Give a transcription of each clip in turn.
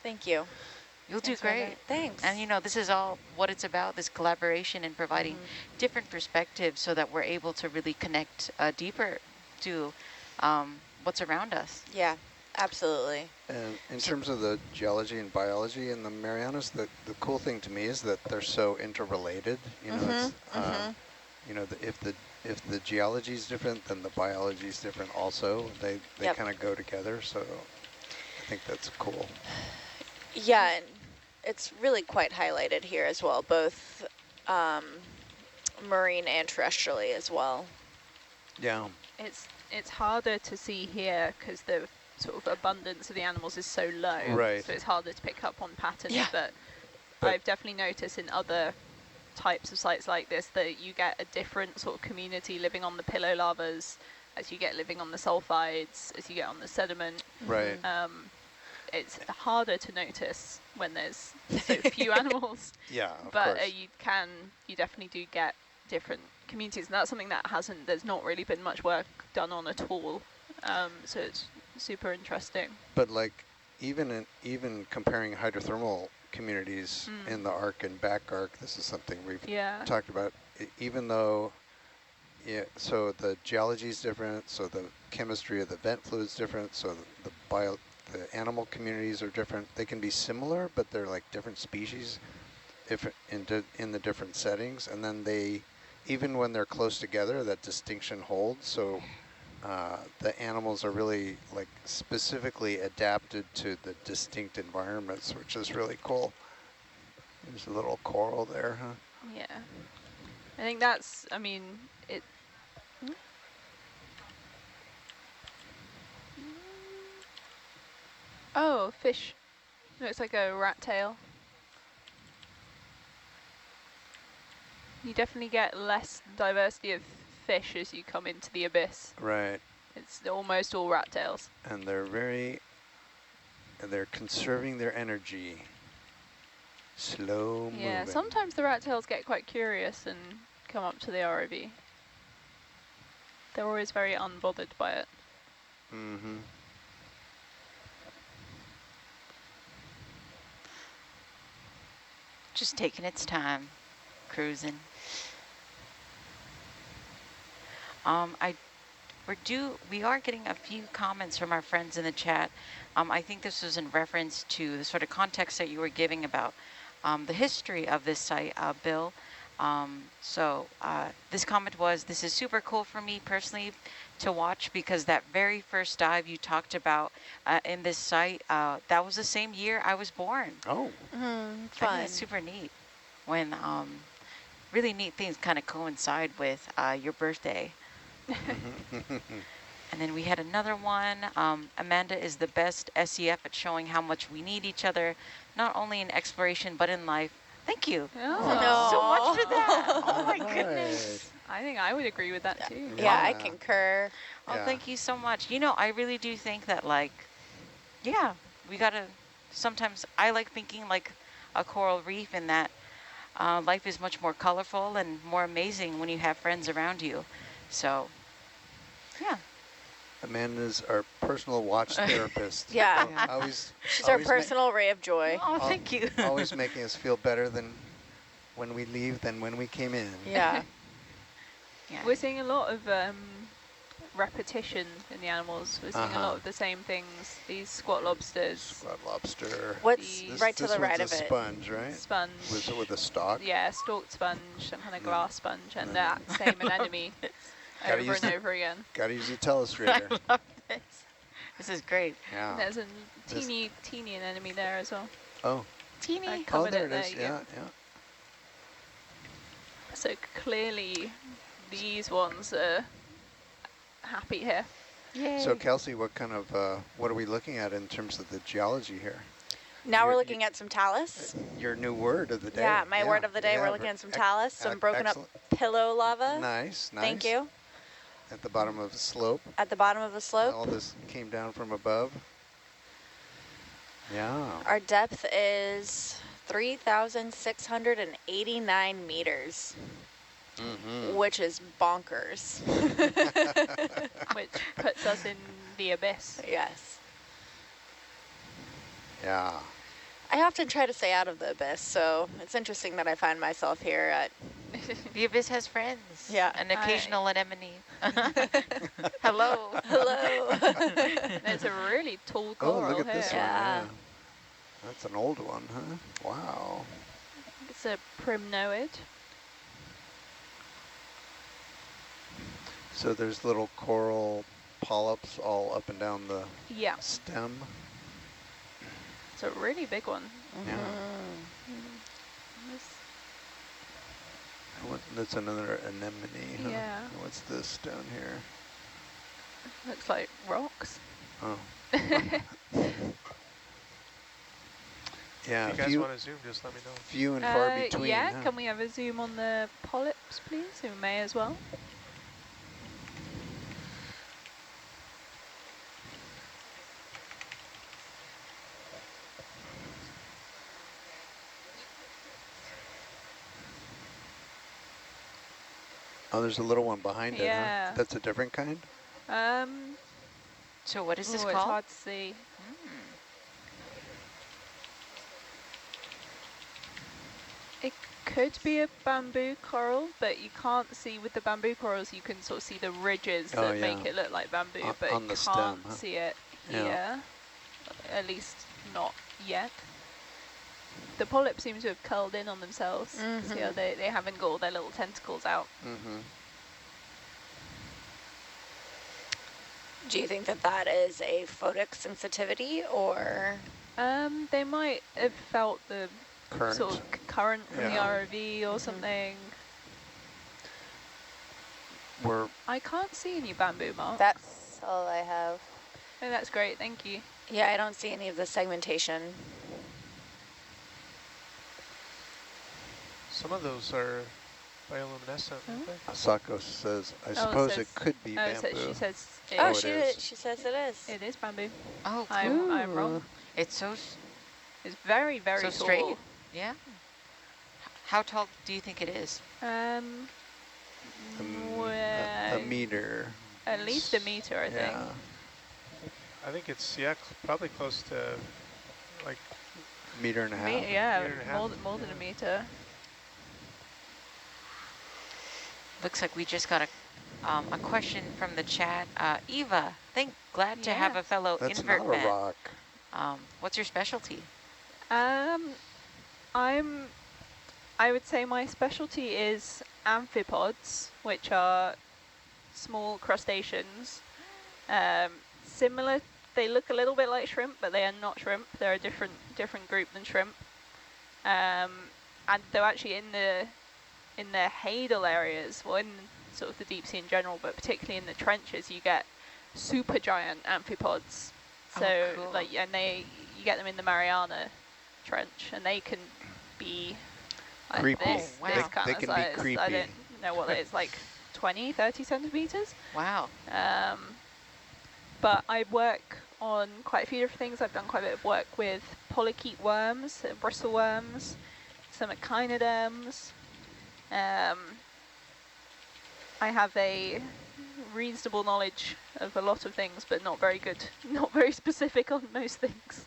Thank you. You'll do Thanks, Brenda. great. Thanks. And this is all what it's about, this collaboration and providing different perspectives so that we're able to really connect deeper to what's around us. Yeah, absolutely. And in terms of the geology and biology in the Marianas, the cool thing to me is that they're so interrelated. If the geology is different, then the biology is different also. They kind of go together, so I think that's cool. Yeah, and it's really quite highlighted here as well, both marine and terrestrially as well. Yeah. It's harder to see here because the sort of abundance of the animals is so low. Right. So it's harder to pick up on patterns. Yeah. But I've definitely noticed in other types of sites like this that you get a different sort of community living on the pillow lavas as you get living on the sulfides, as you get on the sediment. Right. It's harder to notice when there's so few animals. Yeah, of but course. you definitely do get different communities, and that's something that there's not really been much work done on at all. So it's super interesting. But like even comparing hydrothermal communities in the arc and back arc, this is something we've talked about. Even though, so the geology is different, so the chemistry of the vent fluid is different, so the animal communities are different. They can be similar, but they're like different species if in the different settings. And then even when they're close together, that distinction holds. So the animals are really like specifically adapted to the distinct environments, which is really cool. There's a little coral there, huh? Yeah. I think that's, Oh, fish. Looks like a rat tail. You definitely get less diversity of fish as you come into the abyss. Right. It's almost all rat tails. And they're conserving their energy. Slow moving. Yeah, sometimes the rat tails get quite curious and come up to the ROV. They're always very unbothered by it. Mm-hmm. Just taking its time, cruising. We are getting a few comments from our friends in the chat. I think this was in reference to the sort of context that you were giving about the history of this site, Bill. This comment was, this is super cool for me personally to watch because that very first dive you talked about in this site, that was the same year I was born. Oh. Fun. I think it's super neat when really neat things kind of coincide with your birthday. And then we had another one. Amanda is the best SEF at showing how much we need each other, not only in exploration, but in life. Thank you. Oh. So much for that. Oh my goodness. I think I would agree with that too. Yeah, I concur. Oh, thank you so much. I really do think that we gotta, sometimes I like thinking like a coral reef in that life is much more colorful and more amazing when you have friends around you. So, yeah. Amanda's our personal watch therapist. Yeah. She's our personal ray of joy. Oh, thank you. Always making us feel better than when we leave than when we came in. Yeah. We're seeing a lot of repetition in the animals. We're seeing a lot of the same things. These squat lobsters. Squat lobster. What's right to the right of it? This one's a sponge, right? Sponge. With a stalk? Yeah, stalked sponge, some kind of glass sponge, and that same anemone over and over again. Gotta use the telestrator. I love this. This is great. Yeah. And there's a teeny anemone there as well. Oh. Teeny. Oh, there it is. Yeah. So clearly these ones are happy here. Yay. So Kelsey, what kind of, what are we looking at in terms of the geology here? Now we're looking at some talus. Your new word of the day. Yeah, my word of the day. We're looking at some talus, some broken up pillow lava. Nice. Thank you. At the bottom of the slope. At the bottom of the slope. All this came down from above. Yeah. Our depth is 3,689 meters, which is bonkers. Which puts us in the abyss. Yes. Yeah. I often try to stay out of the abyss, so it's interesting that I find myself here at... The abyss has friends. Yeah. An occasional anemone. Hello. Hello. There's a really tall Oh, coral look at here. this one. Yeah. Yeah. That's an old one, huh? Wow. It's a primnoid. So there's little coral polyps all up and down the Yeah, stem. it's a really big one. Yeah. That's another anemone. Huh? Yeah. What's this down here? Looks like rocks. Oh. Yeah. If you guys want to zoom, just let me know. Few and far between. Yeah, huh? can we have a zoom on the polyps, please? We may as well. Oh, there's a little one behind it. Yeah. Huh? That's a different kind. So what is this It's called? hard to see. It could be a bamboo coral, but you can't see with the bamboo corals. You can sort of see the ridges that make it look like bamboo, but on you the can't stem, huh? see it Yeah. here. At least not yet. The polyps seem to have curled in on themselves. See how they haven't got all their little tentacles out. Do you think that that is a photic sensitivity or... They might have felt the Current. sort of current from the Yeah. ROV or something. I can't see any bamboo marks. That's all I have. Oh, that's great, thank you. Yeah, I don't see any of the segmentation. Some of those are bioluminescent, aren't they? Asako says, I suppose it could be Oh, bamboo. she says it, Oh, it she is. she says it is. it is bamboo. Oh, cool. I'm wrong. It's so It's very, very so tall. straight. Yeah. How tall do you think it is? A meter. At least a meter, I think. Yeah. I think it's, probably close to like Meter and a half. Yeah, Meter and a half. more than a meter. Looks like we just got a question from the chat. Eva, glad to have a fellow That's invert not a man. rock. What's your specialty? I would say my specialty is amphipods, which are small crustaceans. Similar, they look a little bit like shrimp, but they are not shrimp. They're a different group than shrimp. And they're actually in the hadal areas, well, in sort of the deep sea in general, but particularly in the trenches, you get super giant amphipods. So cool. you get them in the Mariana Trench, and they can be like Creepy. this, Oh, wow. this kind They of can size. be creepy. I don't know what it is, like 20, 30 centimeters. Wow. But I work on quite a few different things. I've done quite a bit of work with polychaete worms, bristle worms, some echinoderms. I have a reasonable knowledge of a lot of things, but not very good, not very specific on most things.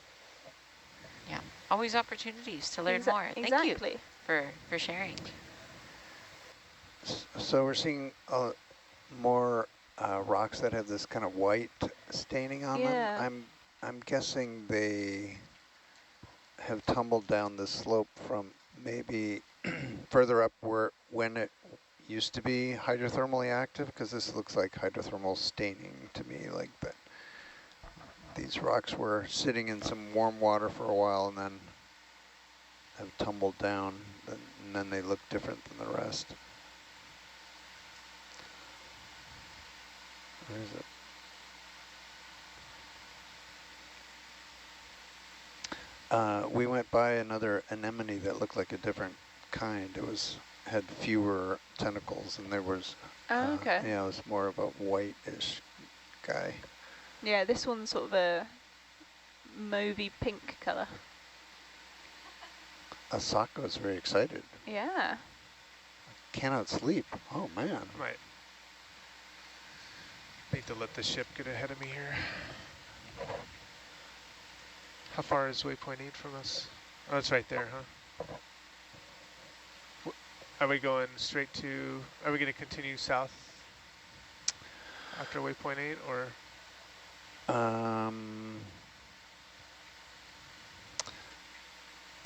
Yeah. Always opportunities to learn more. Thank Exactly. you for sharing. So we're seeing more rocks that have this kind of white staining on them. I'm guessing they have tumbled down the slope from maybe further up when it used to be hydrothermally active, because this looks like hydrothermal staining to me, like that. These rocks were sitting in some warm water for a while and then have tumbled down, and then they look different than the rest. Where is it? We went by another anemone that looked like a different kind. It had fewer tentacles, and there was Okay. yeah, it was more of a whitish guy. Yeah, this one's sort of a mauvey pink color. Asako is very excited. Yeah. Cannot sleep. Oh man. Right. Need to let the ship get ahead of me here. How far is waypoint 8 from us? Oh, it's right there, huh? Are we going straight to, are we going to continue south after waypoint 8, or?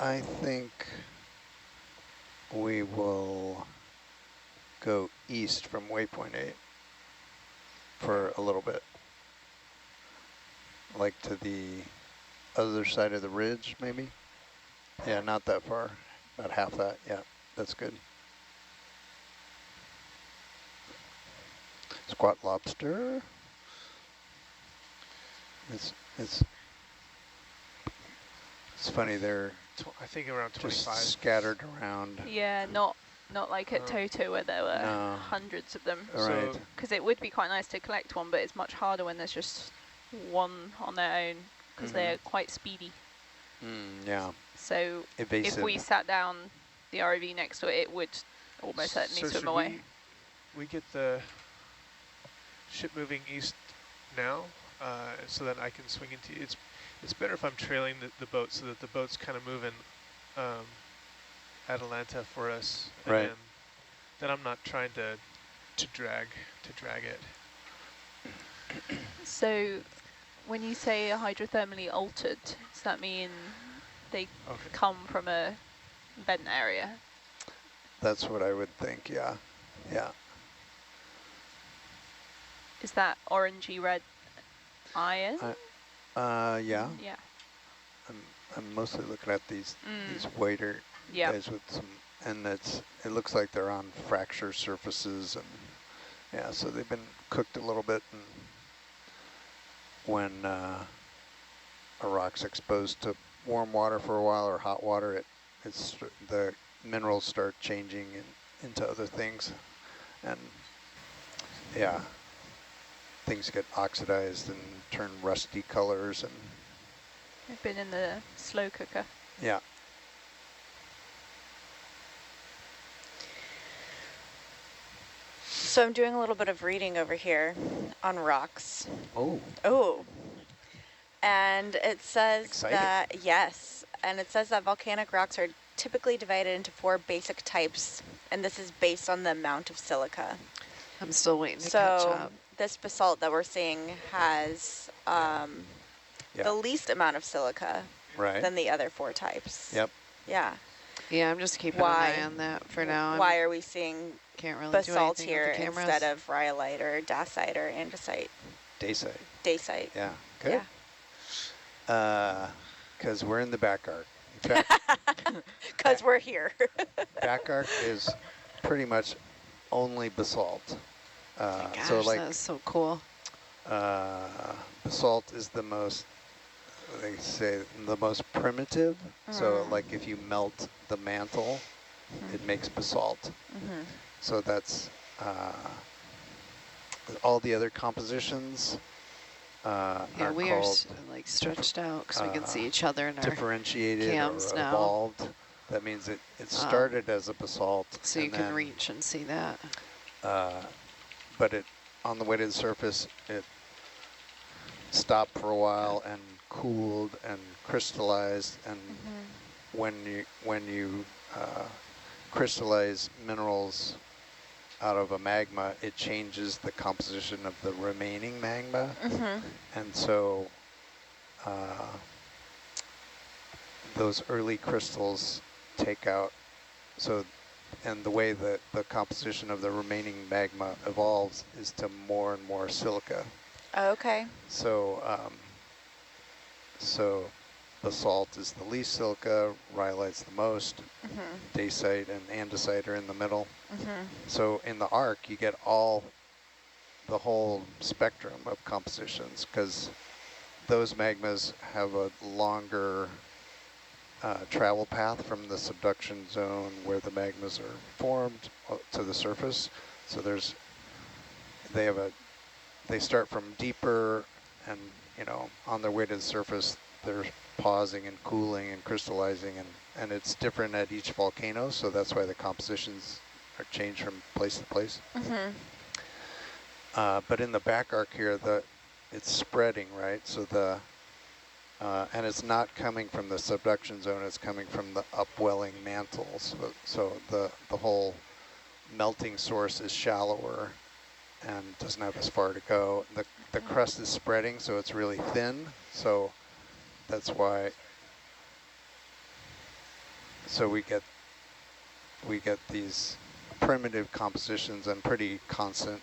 I think we will go east from waypoint 8 for a little bit. Like to the other side of the ridge, maybe? Yeah, not that far. About half that. Yeah, that's good. Squat lobster. It's funny, they're I think around 25. just scattered around. Yeah, not like at Toto where there were No. hundreds of them. Right. Because it would be quite nice to collect one, but it's much harder when there's just one on their own because they're quite speedy. Yeah. So Evasive. if we sat down the ROV next to it, it would almost certainly swim away. We get the ship moving east now, so that I can swing into it's better if I'm trailing the boat so that the boat's kind of moving Atalanta for us. And right. Then I'm not trying to drag it. So when you say hydrothermally altered, does that mean they come from a vent area? That's what I would think, yeah. Yeah. Is that orangey red iron? Yeah. Yeah. I'm mostly looking at these whiter guys with some, and it looks like they're on fracture surfaces, and yeah, so they've been cooked a little bit, and when a rock's exposed to warm water for a while or hot water, the minerals start changing into other things, and yeah, things get oxidized and turn rusty colors, and I've been in the slow cooker. yeah. So I'm doing a little bit of reading over here on rocks. Oh. And it says Exciting. that, yes, and it says that volcanic rocks are typically divided into 4 basic types, and this is based on the amount of silica. I'm still waiting to catch So up. this basalt that we're seeing has the least amount of silica than the other 4 types. Yep. Yeah. Yeah, I'm just keeping an eye on that for now. Why are we seeing can't really basalt do here with the cameras instead of rhyolite or dacite or andesite? Dacite. Dacite. Yeah, good. Yeah. Because we're in the back arc. In fact, because we're here. back arc is pretty much only basalt. Gosh, so like that's so cool. basalt is the most, they say, the most primitive. So like if you melt the mantle, it makes basalt. So that's all the other compositions are we called are like stretched out because we can see each other in our differentiated cams or now. evolved. That means it started as a basalt. So you can reach and see that. But on the way to the surface, it stopped for a while and cooled and crystallized. And when you crystallize minerals out of a magma, it changes the composition of the remaining magma. And so those early crystals take out, and the way that the composition of the remaining magma evolves is to more and more silica. Okay. So so basalt is the least silica, rhyolite's the most, dacite and andesite are in the middle. So in the arc, you get the whole spectrum of compositions, because those magmas have a longer travel path from the subduction zone where the magmas are formed to the surface. So they start from deeper, and on their way to the surface, they're pausing and cooling and crystallizing, and it's different at each volcano. So that's why the compositions are changed from place to place. But in the back arc here, it's spreading, right? So and it's not coming from the subduction zone, it's coming from the upwelling mantles. So the whole melting source is shallower and doesn't have as far to go. The crust is spreading, so it's really thin. So that's why. So we get these primitive compositions and pretty constant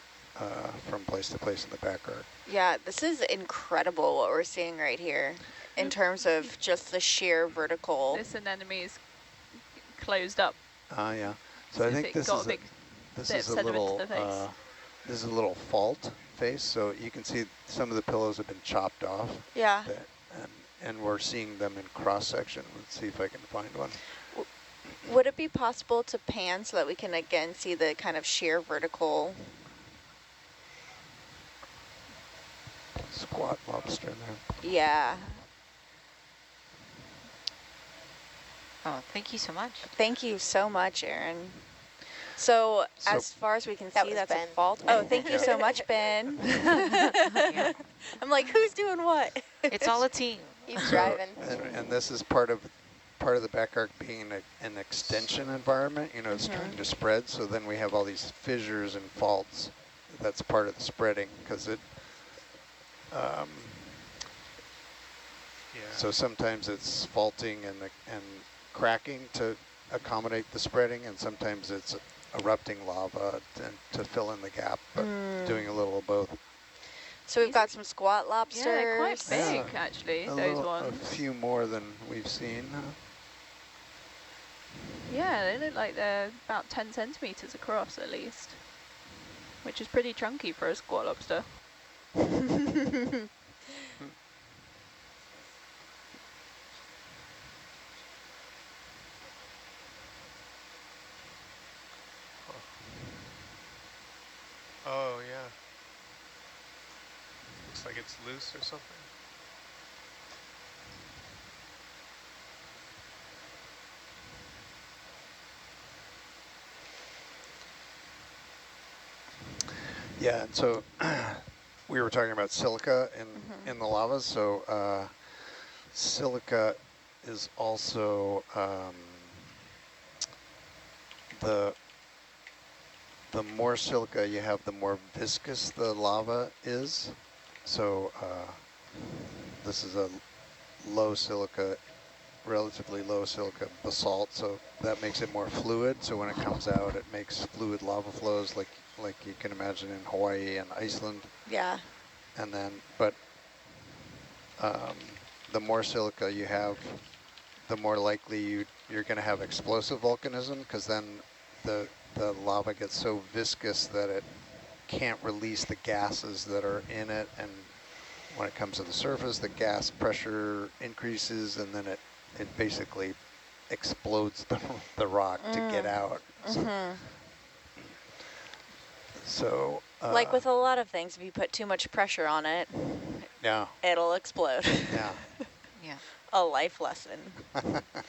from place to place in the back arc. Yeah, this is incredible what we're seeing right here in terms of just the sheer vertical. This anemone is closed up. Yeah. So I think this is a little fault face. So you can see some of the pillows have been chopped off. Yeah. And we're seeing them in cross section. Let's see if I can find one. Would it be possible to pan so that we can again see the kind of sheer vertical? Squat lobster there. Yeah. Oh, thank you so much. Thank you so much, Erin. So as far as we can see, that's a fault. Oh, thank you so much, Ben. Yeah. I'm like, who's doing what? It's all a team. He's driving. And this is part of the back arc being an extension environment. You know, it's trying to spread. So then we have all these fissures and faults. That's part of the spreading because it. So sometimes it's faulting and cracking to accommodate the spreading, and sometimes it's erupting lava to fill in the gap, but doing a little of both. So we've got some squat lobsters. Yeah, they're quite big, actually, those ones. A few more than we've seen. Yeah, they look like they're about 10 centimeters across at least, which is pretty chunky for a squat lobster. Oh, yeah. Looks like it's loose or something. Yeah, and so we were talking about silica in the lava. So silica is also the more silica you have, the more viscous the lava is. So this is a low silica, relatively low silica basalt, so that makes it more fluid. So when it comes out, it makes fluid lava flows like you can imagine in Hawaii and Iceland. Yeah. And then, but the more silica you have, the more likely you're going to have explosive volcanism, because then the lava gets so viscous that it can't release the gases that are in it, and when it comes to the surface, the gas pressure increases, and then it basically explodes the rock to get out. So like with a lot of things, if you put too much pressure on it, it'll explode. Yeah. Yeah. A life lesson.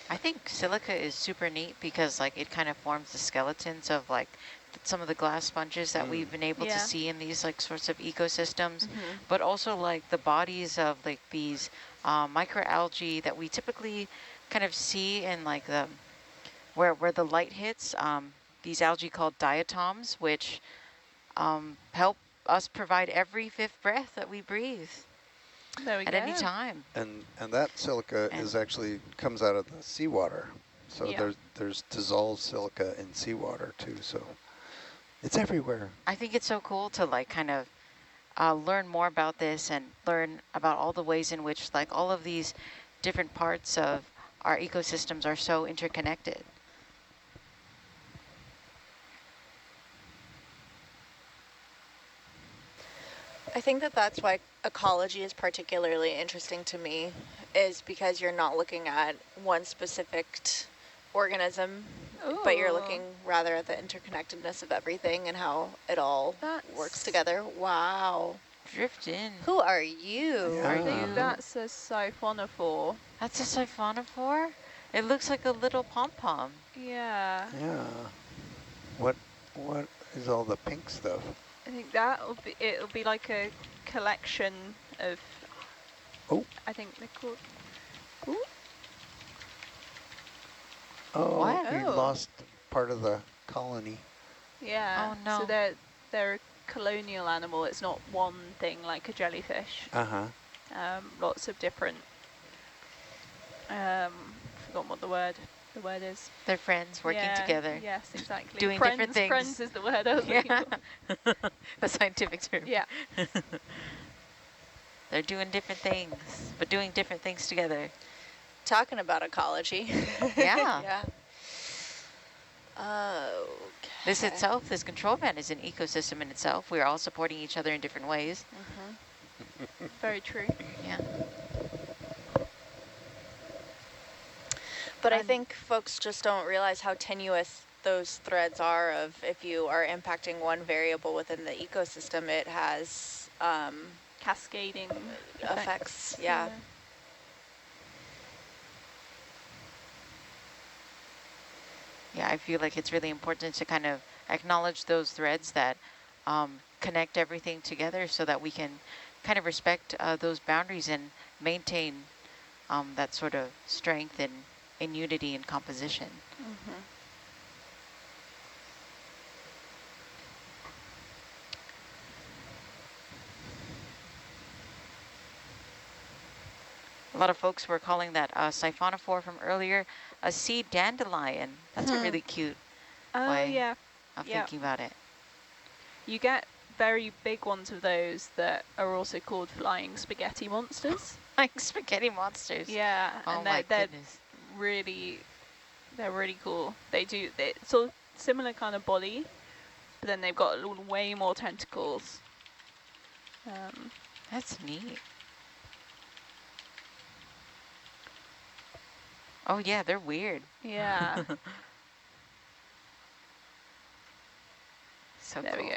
I think silica is super neat because like it kind of forms the skeletons of like some of the glass sponges that we've been able to see in these like sorts of ecosystems, but also like the bodies of like these microalgae that we typically kind of see in like the where the light hits, these algae called diatoms, which help us provide every fifth breath that we breathe. There we at go. any time. And that silica is actually comes out of the seawater. So there's dissolved silica in seawater too. So it's everywhere. I think it's so cool to like kind of learn more about this and learn about all the ways in which like all of these different parts of our ecosystems are so interconnected. I think that's why ecology is particularly interesting to me, is because you're not looking at one specific organism, but you're looking rather at the interconnectedness of everything and how it all works together. Wow. Drift in. Who are you? Yeah. I think that's a siphonophore. That's a siphonophore? It looks like a little pom-pom. Yeah. Yeah. What is all the pink stuff? I think it'll be like a collection of, I think they're called Ooh. Oh, What? we lost part of the colony. Yeah. Oh, no. So they're a colonial animal. It's not one thing like a jellyfish. Uh-huh. Lots of different. Forgotten what the word is. They're friends working together. Yes, exactly. Doing different things. Friends is the word I was looking for. The scientific term. Yeah. They're doing different things, but doing different things together. Talking about ecology. Yeah. Yeah. Okay. This itself, this control van is an ecosystem in itself. We're all supporting each other in different ways. Very true. Yeah. But I think folks just don't realize how tenuous those threads are of if you are impacting one variable within the ecosystem, it has Cascading effects. Yeah. Yeah, I feel like it's really important to kind of acknowledge those threads that connect everything together so that we can kind of respect those boundaries and maintain that sort of strength in unity and composition. A lot of folks were calling that siphonophore from earlier a sea dandelion. That's a really cute way of thinking about it. You get very big ones of those that are also called flying spaghetti monsters. Like spaghetti monsters. Yeah, oh and my they're goodness. they're really cool. They're sort of similar kind of body, but then they've got way more tentacles. That's neat. Oh yeah, they're weird. Yeah. So there cool. we go.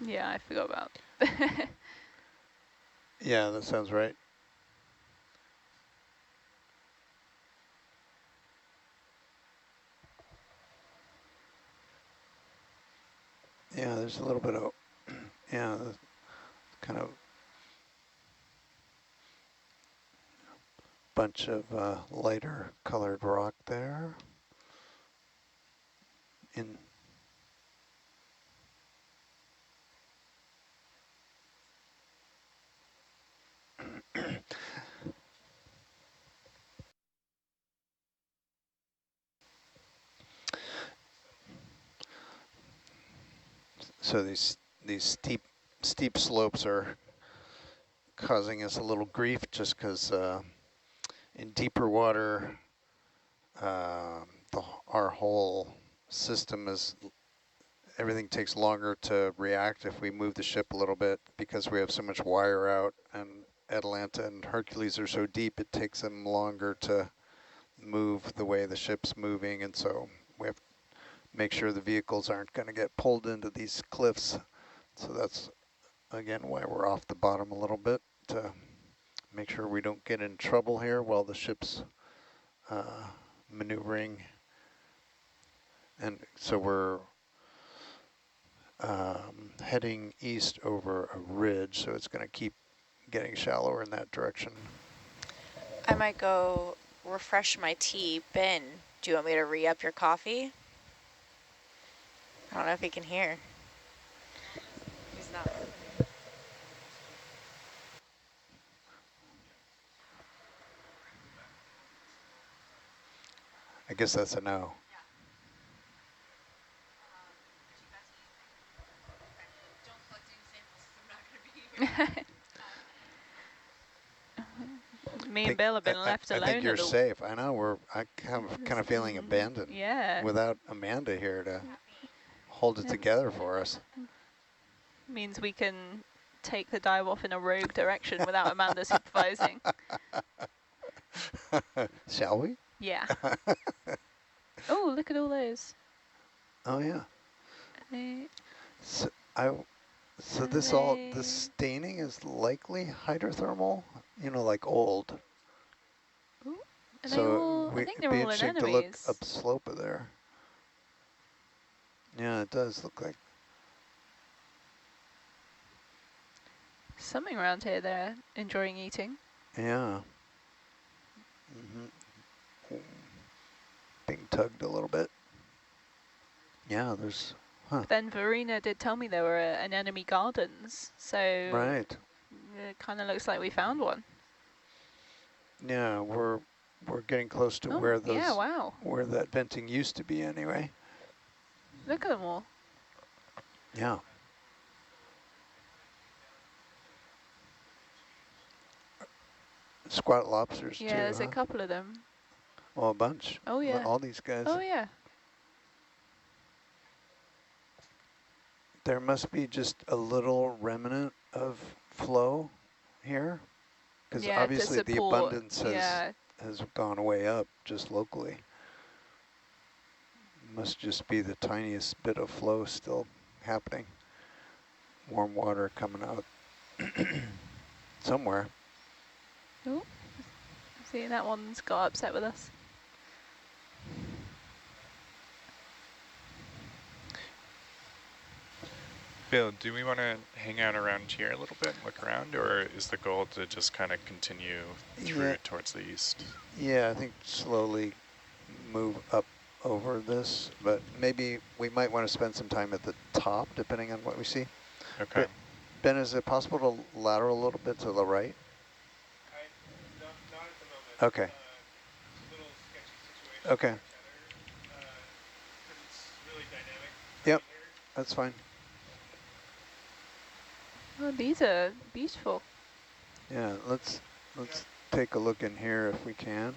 Yeah, I forgot about. Yeah, that sounds right. Yeah, there's a little bit of, yeah, kind of bunch of lighter colored rock there. In so these steep slopes are causing us a little grief just because in deeper water, our whole system is, everything takes longer to react if we move the ship a little bit because we have so much wire out, and Atalanta and Hercules are so deep, it takes them longer to move the way the ship's moving, and so we have to make sure the vehicles aren't going to get pulled into these cliffs. So that's, again, why we're off the bottom a little bit, to make sure we don't get in trouble here while the ship's maneuvering. And so we're heading east over a ridge, so it's going to keep getting shallower in that direction. I might go refresh my tea. Ben, do you want me to re-up your coffee? I don't know if he can hear. He's not. I guess that's a no. Me and Bill have been left alone. I think you're safe. I know, I'm kind of feeling abandoned. Yeah. Without Amanda here to hold it together for us. Means we can take the dive off in a rogue direction without Amanda supervising. Shall we? Yeah. Oh, look at all those. Oh yeah. So So this staining is likely hydrothermal, you know, like old. Ooh, So I think it'd they're be all interesting to look anemones. up slope of there. Yeah, it does look like. Something around here they're enjoying eating. Yeah. Being tugged a little bit. Yeah, there's, But then Verena did tell me there were anemone gardens, so right. it kind of looks like we found one. Yeah, we're getting close to Oh, yeah, wow. where that venting used to be anyway. Look at them all. Yeah. Squat lobsters Yeah, too, there's huh? a couple of them. Well, a bunch. Oh, yeah. All these guys. Oh, yeah. There must be just a little remnant of flow here, because Yeah, obviously the abundance has gone way up just locally. Must just be the tiniest bit of flow still happening. Warm water coming out somewhere. Oh, see, that one's got upset with us. Bill, do we want to hang out around here a little bit and look around, or is the goal to just kind of continue through towards the east? Yeah, I think slowly move up over this, but maybe we might want to spend some time at the top depending on what we see. Okay. But Ben, is it possible to lateral a little bit to the right? Not at the moment. Okay. It's a little sketchy situation. Okay. Because it's really dynamic. Yep, that's fine. Oh, these are beautiful. Yeah, let's take a look in here if we can.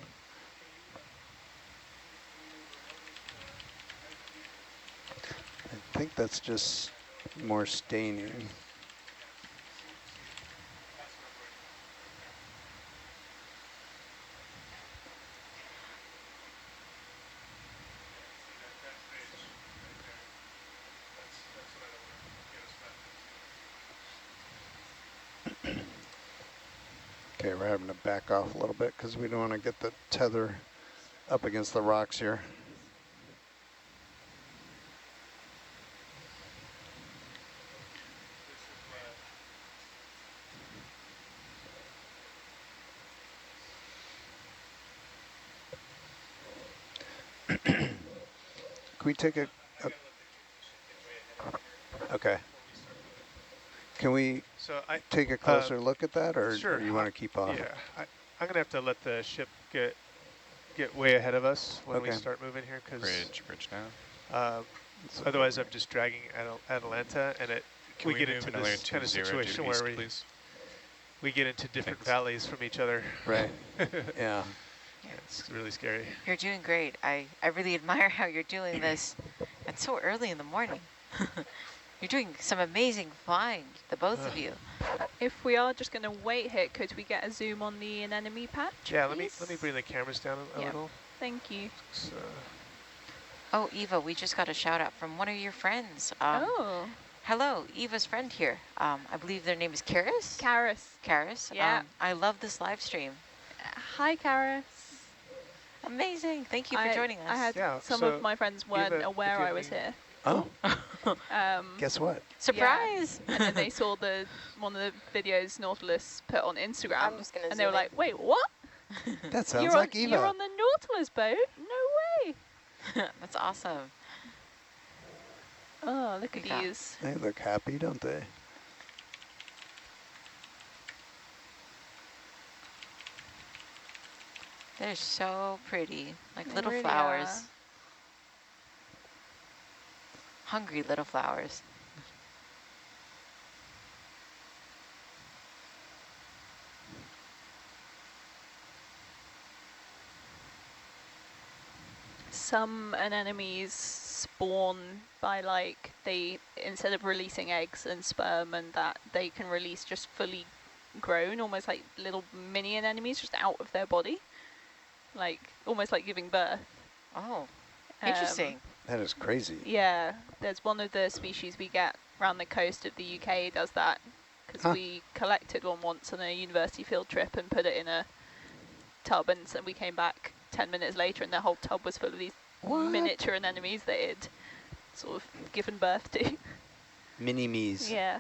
I think that's just more staining. Okay, we're having to back off a little bit because we don't want to get the tether up against the rocks here. Can we take a okay. Can we take a closer look at that, or, sure. Or you want to keep off? Yeah, I'm going to have to let the ship get way ahead of us when we start moving here, because bridge now. Otherwise I'm just dragging Atalanta, and we get into this kind of situation where we get into different valleys from each other. Right. Yeah. It's really scary. You're doing great. I really admire how you're doing this. It's so early in the morning. You're doing some amazing flying, the both of you. If we are just going to wait here, could we get a zoom on the anemone patch? Yeah, please? let me bring the cameras down a little. Thank you. So. Oh, Eva, we just got a shout out from one of your friends. Oh. Hello, Eva's friend here. I believe their name is Karis? Karis. Karis. Yeah. I love this live stream. Hi, Karis. Amazing. Thank you for joining us. I had some of my friends weren't aware I was here. Oh. Guess what? Surprise! Yeah. And then they saw one of the videos Nautilus put on Instagram. I'm just gonna and they were like, wait, what? That sounds like Eva. You're on the Nautilus boat? No way. That's awesome. Oh, look at these. They look happy, don't they? They're so pretty, like They little really flowers. are. Hungry little flowers. Some anemones spawn by instead of releasing eggs and sperm and that, they can release just fully grown, almost like little mini anemones just out of their body. Almost like giving birth. Oh, interesting. That is crazy. Yeah, there's one of the species we get around the coast of the UK does that, because we collected one once on a university field trip and put it in a tub, and so we came back 10 minutes later and the whole tub was full of these miniature anemones that it sort of given birth to. Mini-me's. Yeah.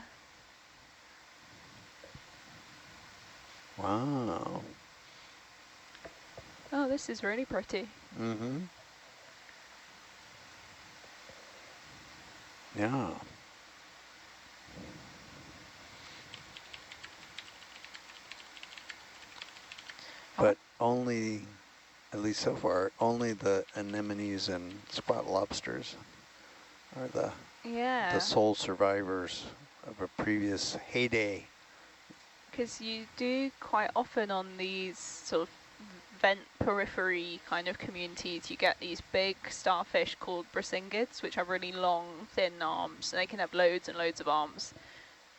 Wow. Oh, this is really pretty. Mm-hmm. Yeah. But only, at least so far, only the anemones and squat lobsters are the sole survivors of a previous heyday. Because you do quite often on these sort of vent periphery kind of communities, you get these big starfish called brasingids, which have really long, thin arms, and they can have loads and loads of arms.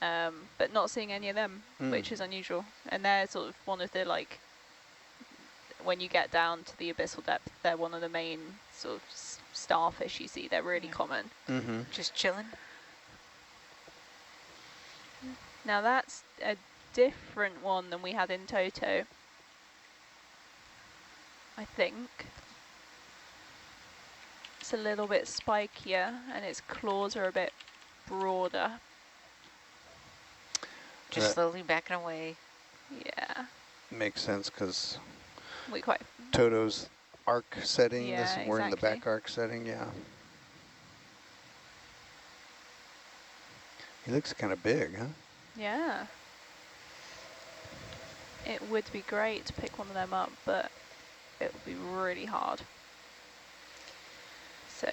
But not seeing any of them, which is unusual. And they're sort of one of the, like, when you get down to the abyssal depth, they're one of the main sort of starfish you see. They're really common. Just chilling. Now that's a different one than we had in Toto, I think. It's a little bit spikier and its claws are a bit broader. Just slowly backing away. Yeah. Makes sense because We quite Toto's arc setting, Yeah, we're in the exactly. back arc setting, yeah. He looks kind of big, huh? Yeah. It would be great to pick one of them up, but it would be really hard. So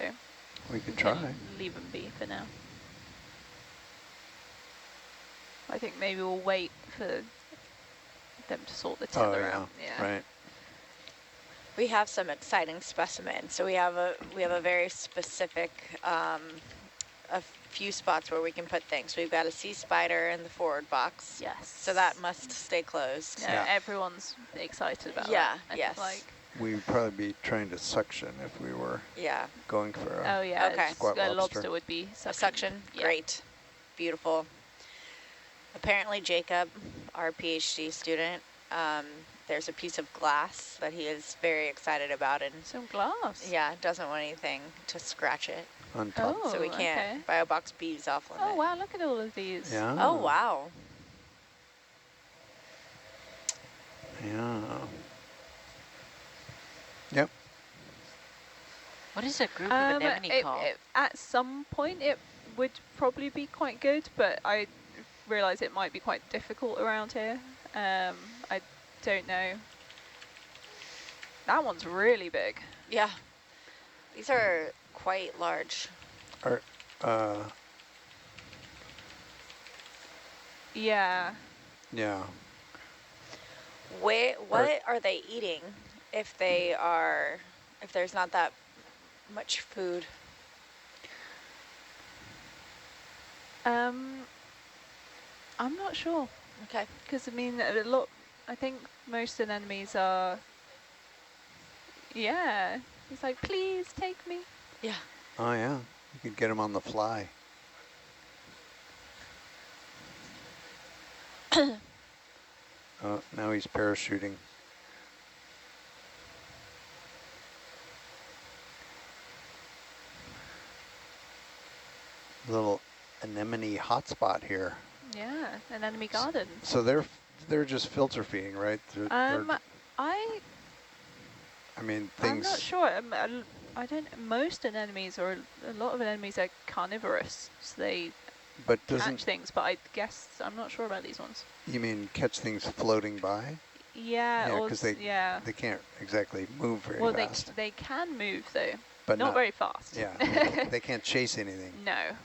We could try. leave them be for now. I think maybe we'll wait for them to sort the tether out. Yeah. Right. We have some exciting specimens. So we have a very specific a few spots where we can put things. We've got a sea spider in the forward box. Yes. So that must stay closed. Yeah, everyone's excited about that. Yeah, I yes. Like, We'd probably be trying to suction if we were going for a oh yeah, Okay. squat a lobster. lobster would be A suction, Yeah. great, beautiful. Apparently Jacob, our PhD student, there's a piece of glass that he is very excited about, and Some glass. doesn't want anything to scratch it. On top. Oh, So we can't, Biobox B is off limit. Oh wow, look at all of these. Yeah. Oh wow. Yeah. Yep. What is a group of anemone called? At some point it would probably be quite good, but I realise it might be quite difficult around here. I don't know. That one's really big. Yeah. These are quite large. Are, Yeah. yeah. What are they eating if there's not that much food? I'm not sure. Okay. Because I mean, I think most anemones are. Yeah. He's like, please take me. Yeah. Oh yeah. You could get him on the fly. Oh, now he's parachuting. Little anemone hotspot here. Yeah, anemone garden. So they're just filter feeding, right? I mean, things. I'm not sure. I don't. Most anemones, or a lot of anemones, are carnivorous, so they catch things. But I guess I'm not sure about these ones. You mean catch things floating by? Yeah, because they can't exactly move very fast. Well, they can move though, but not very fast. Yeah, they can't chase anything. No.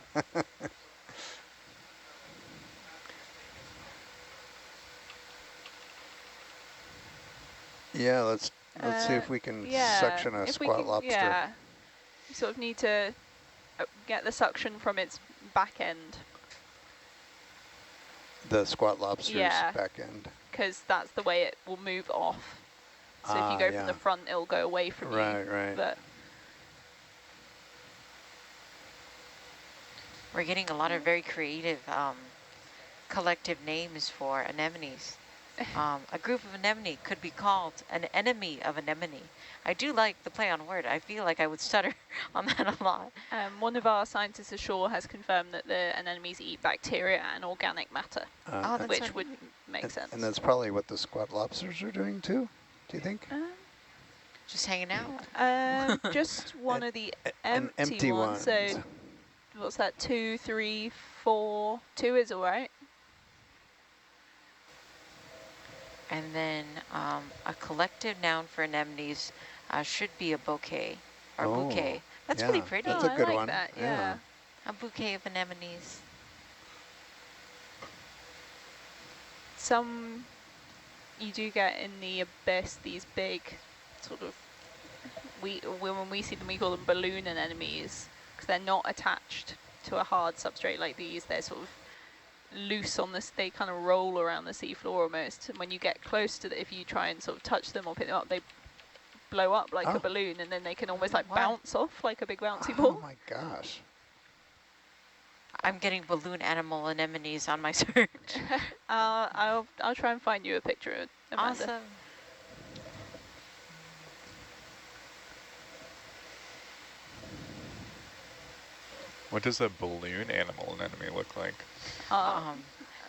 Yeah, let's see if we can suction a squat lobster. Yeah, you sort of need to get the suction from its back end. The squat lobster's back end. Because that's the way it will move off. So if you go from the front, it'll go away from you. Right. But We're getting a lot of very creative collective names for anemones. A group of anemone could be called an enemy of anemone. I do like the play on word. I feel like I would stutter on that a lot. One of our scientists ashore has confirmed that the anemones eat bacteria and organic matter, Oh, that's which would make sense. And that's probably what the squat lobsters are doing too, do you think? Just hanging out? Just one of the An empty ones. So what's that, 2, 3, 4? 2 is all right. And then a collective noun for anemones should be a bouquet or bouquet. That's pretty pretty. That's a good I like one. that, yeah. A bouquet of anemones. Some you do get in the abyss these big sort of, when we see them we call them balloon anemones, because they're not attached to a hard substrate like these. They're sort of loose on this, they kind of roll around the seafloor almost, and when you get close to if you try and sort of touch them or pick them up, they blow up like a balloon, and then they can almost like bounce off like a big bouncy ball. Oh my gosh. I'm getting balloon animal anemones on my search. I'll try and find you a picture, Amanda. Awesome. What does a balloon animal anemone look like?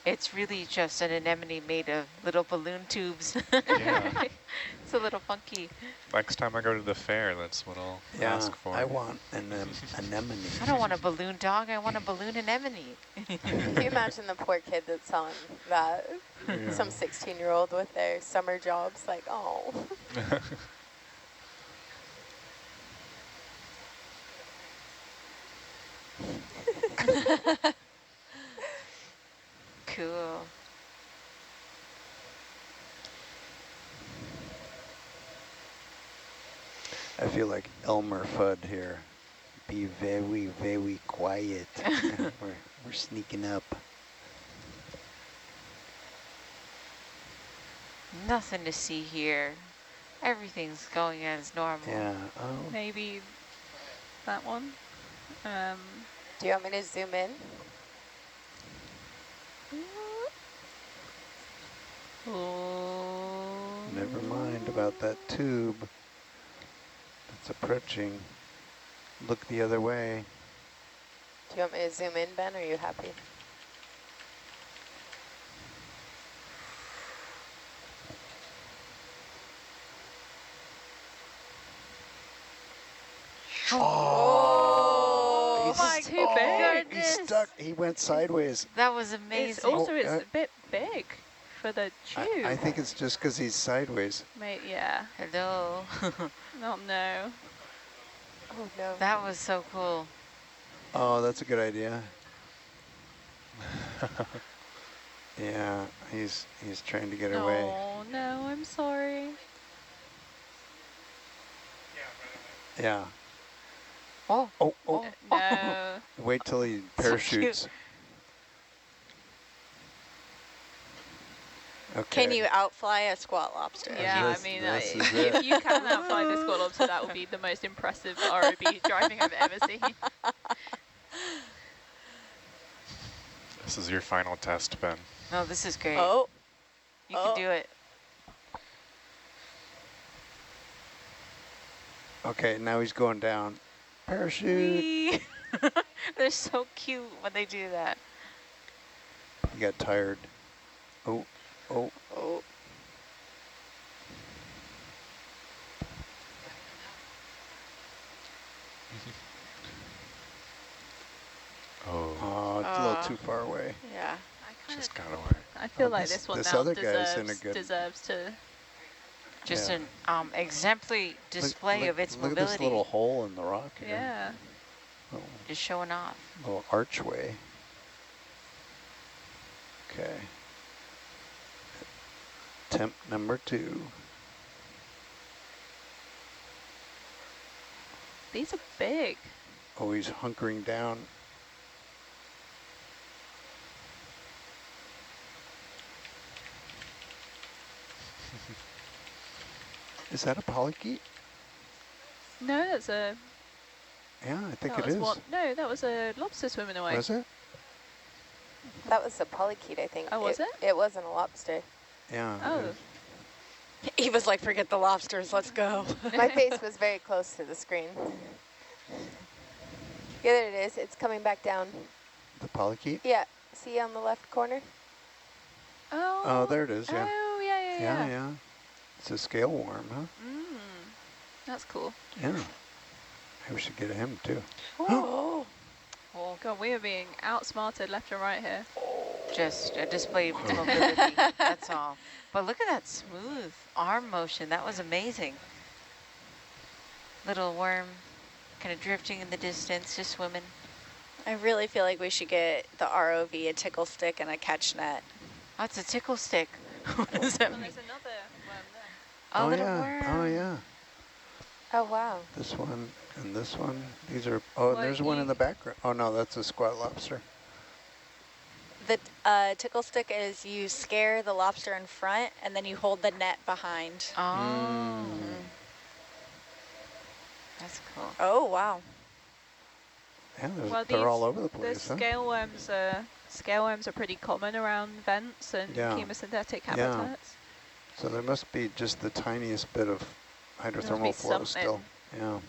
It's really just an anemone made of little balloon tubes. Yeah. It's a little funky. Next time I go to the fair, that's what I'll ask for. I want an anemone. I don't want a balloon dog, I want a balloon anemone. Can you imagine the poor kid that's selling that? Yeah. Some 16-year-old with their summer jobs, like, oh. Cool. I feel like Elmer Fudd here. Be very, very quiet. we're sneaking up. Nothing to see here. Everything's going as normal. Yeah. Maybe that one. Do you want me to zoom in? Never mind about that tube that's approaching. Look the other way. Do you want me to zoom in, Ben, or are you happy? Oh my too big. He stuck. He went sideways. That was amazing. It's also it's a bit big for the tube. I think it's just because he's sideways. Mate, yeah. Hello. Oh no. Oh no. That was so cool. Oh, that's a good idea. Yeah, he's trying to get away. Oh no, I'm sorry. Yeah. Oh. Oh. No. Wait till he parachutes. Okay. Can you outfly a squat lobster? Yeah, This- I mean, this is if it. you can outfly this squat lobster, that would be the most impressive ROV driving I've ever seen. This is your final test, Ben. No, this is great. Oh. You can do it. Okay, now he's going down. Parachute. Whee! They're so cute when they do that. He got tired. Oh. Oh. Oh, it's a little too far away. Yeah. Just got away. I feel like this one this now other guy's in a good- deserves to. Just Yeah. an exemplary display of its look mobility. at this little hole in the rock here. Yeah. Little, Just showing off. little archway. Okay. Attempt number 2. These are big. Oh, he's hunkering down. Is that a polychaete? No, that's a Yeah, I think That it was is. one. No, that was a lobster swimming away. Was it? That was a polychaete, I think. Oh, was it? It wasn't a lobster. Yeah. Oh. He was like, forget the lobsters, let's go. My face was very close to the screen. Yeah, there it is. It's coming back down. The polychaete? Yeah. See on the left corner? Oh. Oh, there it is, yeah. Oh, yeah. Yeah, yeah. It's a scale worm, huh? That's cool. Yeah. Maybe we should get him, too. Oh. Oh, God, we are being outsmarted left and right here. Just a display of mobility, that's all. But look at that smooth arm motion. That was amazing. Little worm kind of drifting in the distance, just swimming. I really feel like we should get the ROV a tickle stick and a catch net. Oh, it's a tickle stick. What does that mean? There's another worm there. Oh, little yeah. worm. Oh, yeah. Oh, wow. This one and this one. These are, oh, and Well, there's one in the background. Oh, no, that's a squat lobster. The tickle stick is you scare the lobster in front and then you hold the net behind. Oh. That's cool. Oh, wow. Yeah, Well, they're all over the place, The scale worms are pretty common around vents and Yeah. chemosynthetic Yeah. habitats. So there must be just the tiniest bit of hydrothermal be flow something. still. Yeah.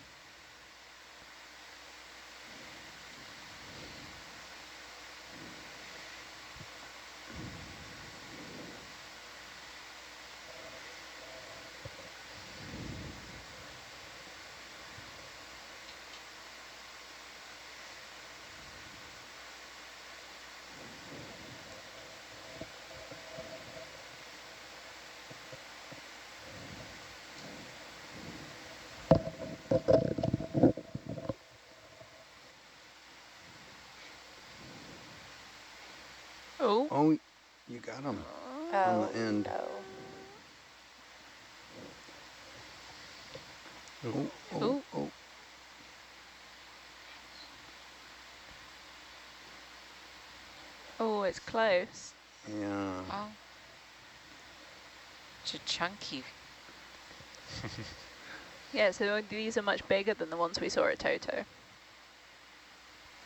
Oh. Oh, you got him on the end. No. Oh, oh, Ooh. oh. Oh, it's close. Yeah. Oh. It's a chunky. Yeah, so these are much bigger than the ones we saw at Toto.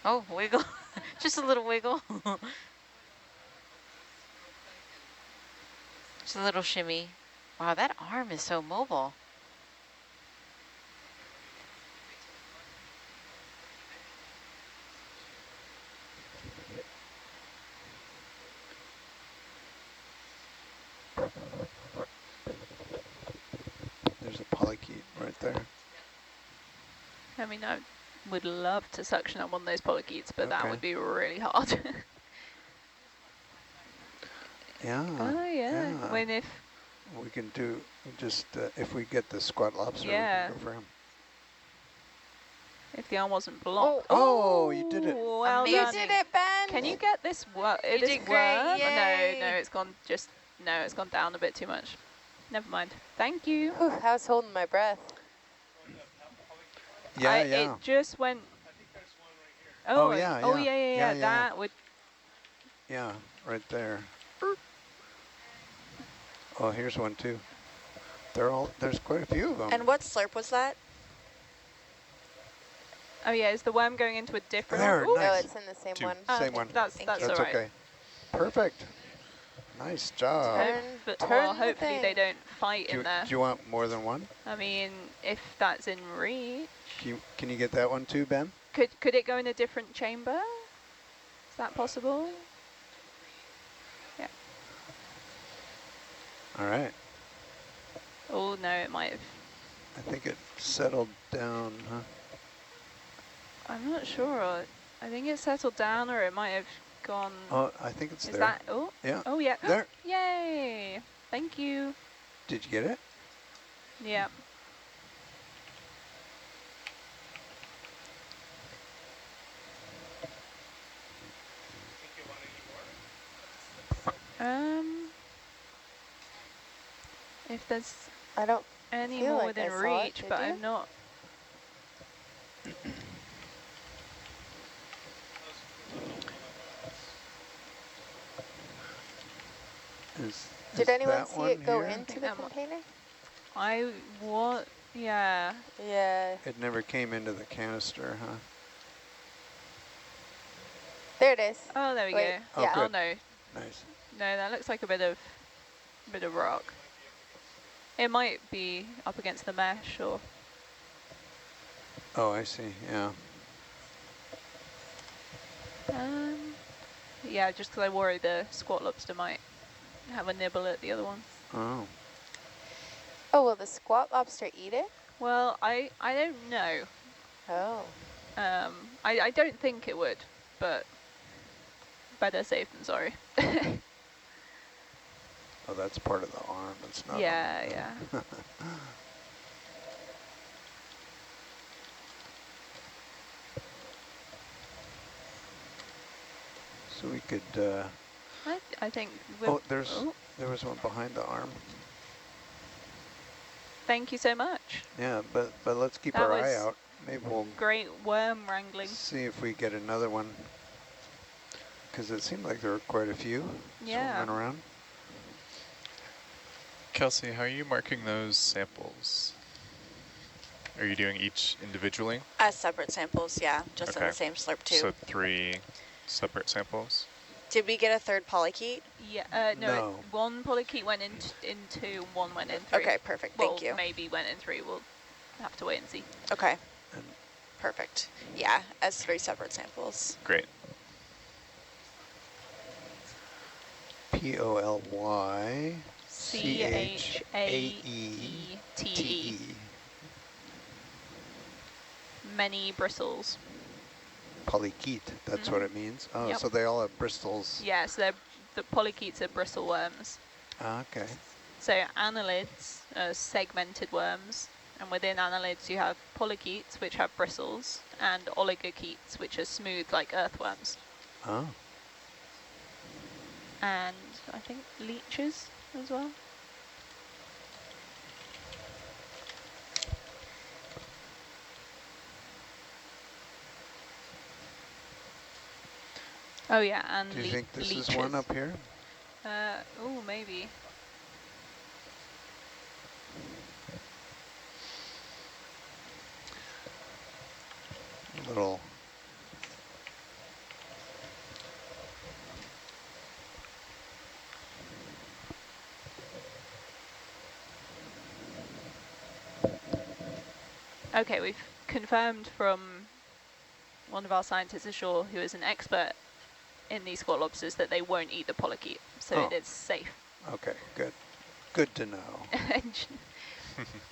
Oh, wiggle. Just a little wiggle. Just a little shimmy. Wow, that arm is so mobile. There's a polychaete right there. I mean, I would love to suction up one of those polychaetes, but that Okay. would be really hard. Yeah. Oh, yeah. When if... We can do just, if we get the squat lobster, Yeah. we can go for him. If the arm wasn't blocked. Oh, you did it. Well Amazing. done. You did it, Ben! Can you get this worm? You did great, yay. No, it's gone it's gone down a bit too much. Never mind. Thank you. Whew, I was holding my breath. Yeah, It just went... Oh, yeah, Oh, yeah. yeah. Yeah. That would... Yeah, right there. Oh, here's one too. There's quite a few of them. And what slurp was that? Oh, yeah, is the worm going into a different... There, Ooh. nice. No, it's in the same Two. one. Oh, Same one. That's That's all right. okay. Perfect. Nice job. Turn Well, the hopefully thing. they don't fight Do in there. you want more than one? I mean, if that's in reach. Can you get that one too, Ben? Could it go in a different chamber? Is that possible? Yeah. All right. Oh, no, it might have... I think it settled down, huh? I'm not sure. I think it settled down or it might have gone... Oh, I think it's Is there. that... Oh, Yeah. oh yeah. There. Yay. Thank you. Did you get it? Yeah. If there's I don't any feel more like within I saw it, reach, did but you? I'm not... Is Did anyone that see one it go here? into the container? I what? Yeah. Yeah. It never came into the canister, huh? There it is. Oh, there we Wait, go. Oh, yeah. Oh good. no, Nice. no, that looks like a bit of rock. It might be up against the mesh or. Oh, I see. Yeah. Yeah, just because I worry the squat lobster might have a nibble at the other one. Oh. Oh, will the squat lobster eat it? Well, I don't know. Oh. I don't think it would, but better safe than sorry. Oh, that's part of the arm. It's not. Yeah, yeah. So we could. I think. Oh, there was one behind the arm. Thank you so much. Yeah, but let's keep That our eye was out. Maybe we'll great worm wrangling. see if we get another one. Because it seemed like there were quite a few Yeah. swimming around. Kelsey, how are you marking those samples? Are you doing each individually? As separate samples, yeah, just in Okay. the same slurp tube. So 3 separate samples? Did we get a third polychaete? Yeah, No. one polychaete went in 2, one went in 3. Okay, perfect, Well, thank you. maybe went in 3, we'll have to wait and see. Okay, And perfect. Yeah, as 3 separate samples. Great. POLYCHAETE. Many bristles. Polychaete, that's what it means. Oh, Yep. so they all have bristles. Yeah, so the polychaetes are bristle worms. Ah, okay. So annelids are segmented worms, and within annelids you have polychaetes, which have bristles, and oligochaetes, which are smooth like earthworms. Oh. And I think leeches as well. Oh yeah, and Do you think this leeches. is one up here? Oh, maybe. A little. Okay, we've confirmed from one of our scientists ashore who is an expert in these squat lobsters that they won't eat the polychaete, so it is safe. Okay, good. Good to know.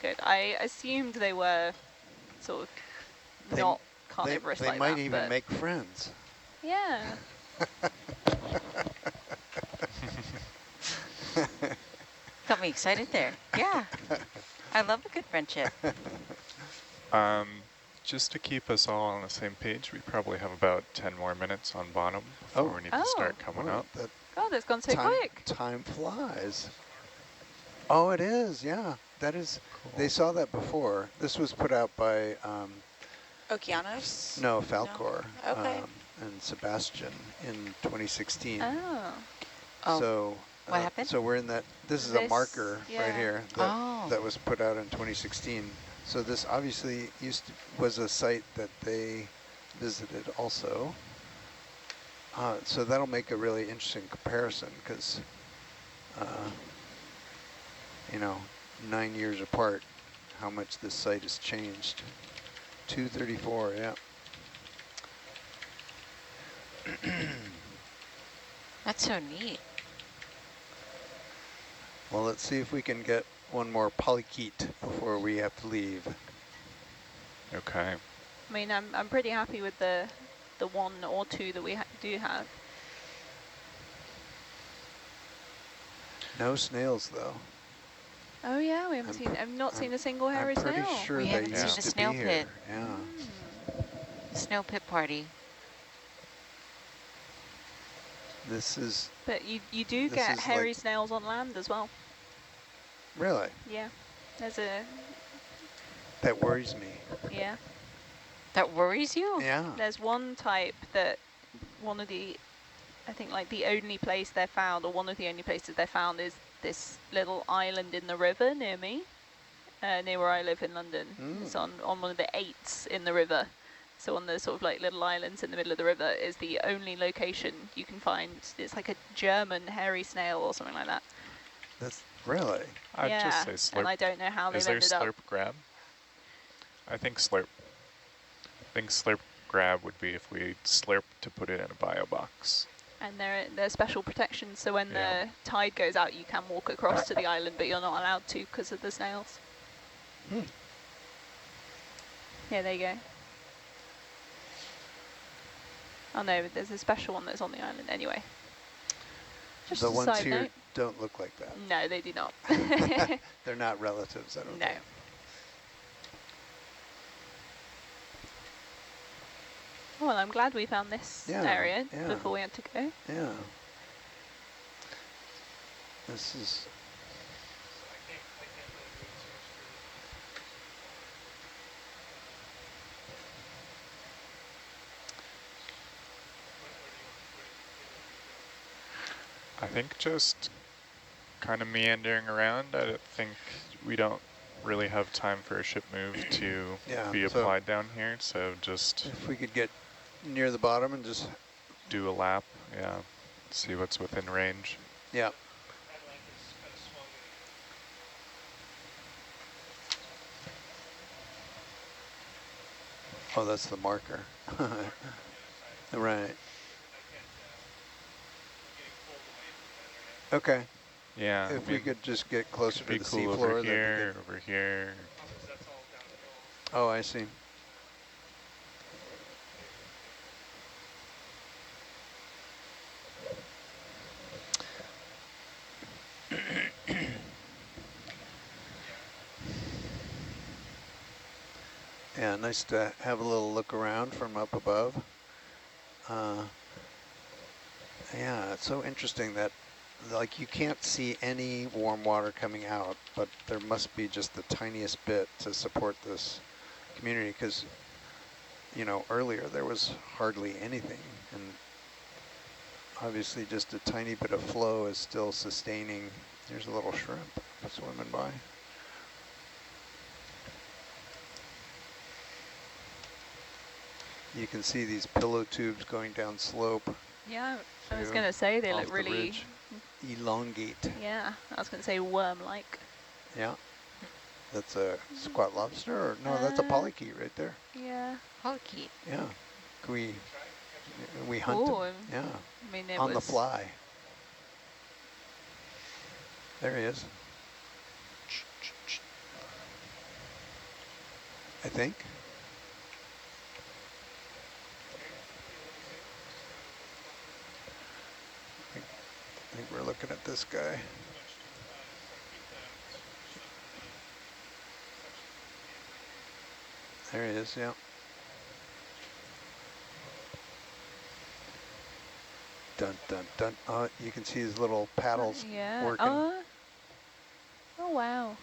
Good. I assumed they were sort of not carnivorous they like might that, even but make friends. yeah. Got me excited there. Yeah. I love a good friendship. Just to keep us all on the same page, we probably have about 10 more minutes on bottom before we need to start coming up. God, it's gone so quick. Time flies. Oh, it is, yeah. That is, cool. They saw that before. This was put out by... Okeanos? No, Falcor. No. Okay. And Sebastian in 2016. Oh. So, what happened? So we're in that, this is a marker right here that was put out in 2016. So this obviously was a site that they visited also. So that'll make a really interesting comparison because, you know, 9 years apart, how much this site has changed. 234, yeah. That's so neat. Well, let's see if we can get one more polychaete before we have to leave. Okay. I mean, I'm pretty happy with the 1 or 2 that we do have. No snails, though. Oh yeah, we haven't I've not seen a single hairy snail. I'm pretty sure We they haven't used seen the to snail be pit. here. Yeah. Snow pit party. This is... But you do get hairy snails on land as well. Really? Yeah. There's a... That worries me. Yeah. That worries you? Yeah. There's one type that one of the... I think like the only place they're found, or one of the only places they're found, is this little island in the river near me. near where I live in London. It's on one of the 8s in the river. So on the sort of like little islands in the middle of the river is the only location you can find. It's like a German hairy snail or something like that. That's really? I'd just say slurp. And I don't know how they've Is there ended slurp up. grab? I think slurp grab would be if we slurp to put it in a bio box. And they're special protections, so when the tide goes out, you can walk across to the island, but you're not allowed to because of the snails. Yeah, there you go. Oh no, but there's a special one that's on the island anyway. Just the a ones side here note. don't look like that. No, they do not. They're not relatives, I don't think. Well, I'm glad we found this area before we had to go. Yeah. This is... I think just kind of meandering around. I think we don't really have time for a ship move to be applied down here, so just... If we could get near the bottom and just... do a lap, see what's within range. Yeah. Oh, that's the marker. Right. Okay. Yeah. If we could just get closer to the cool seafloor, over here, over here. Oh, I see. Yeah, nice to have a little look around from up above. Yeah, it's so interesting that like you can't see any warm water coming out, but there must be just the tiniest bit to support this community because, you know, earlier there was hardly anything, and obviously just a tiny bit of flow is still sustaining. There's a little shrimp swimming by. You can see these pillow tubes going down slope. Yeah, I was going to say they look really... elongate. Yeah, I was going to say worm-like. Yeah. That's a squat lobster? Or no, that's a polychaete right there. Yeah. Polychaete. Yeah. We hunt them. Yeah. I mean, on the fly. There he is. I think. I think we're looking at this guy. There he is, yeah. Dun, dun, dun. Oh, you can see his little paddles working. Oh wow.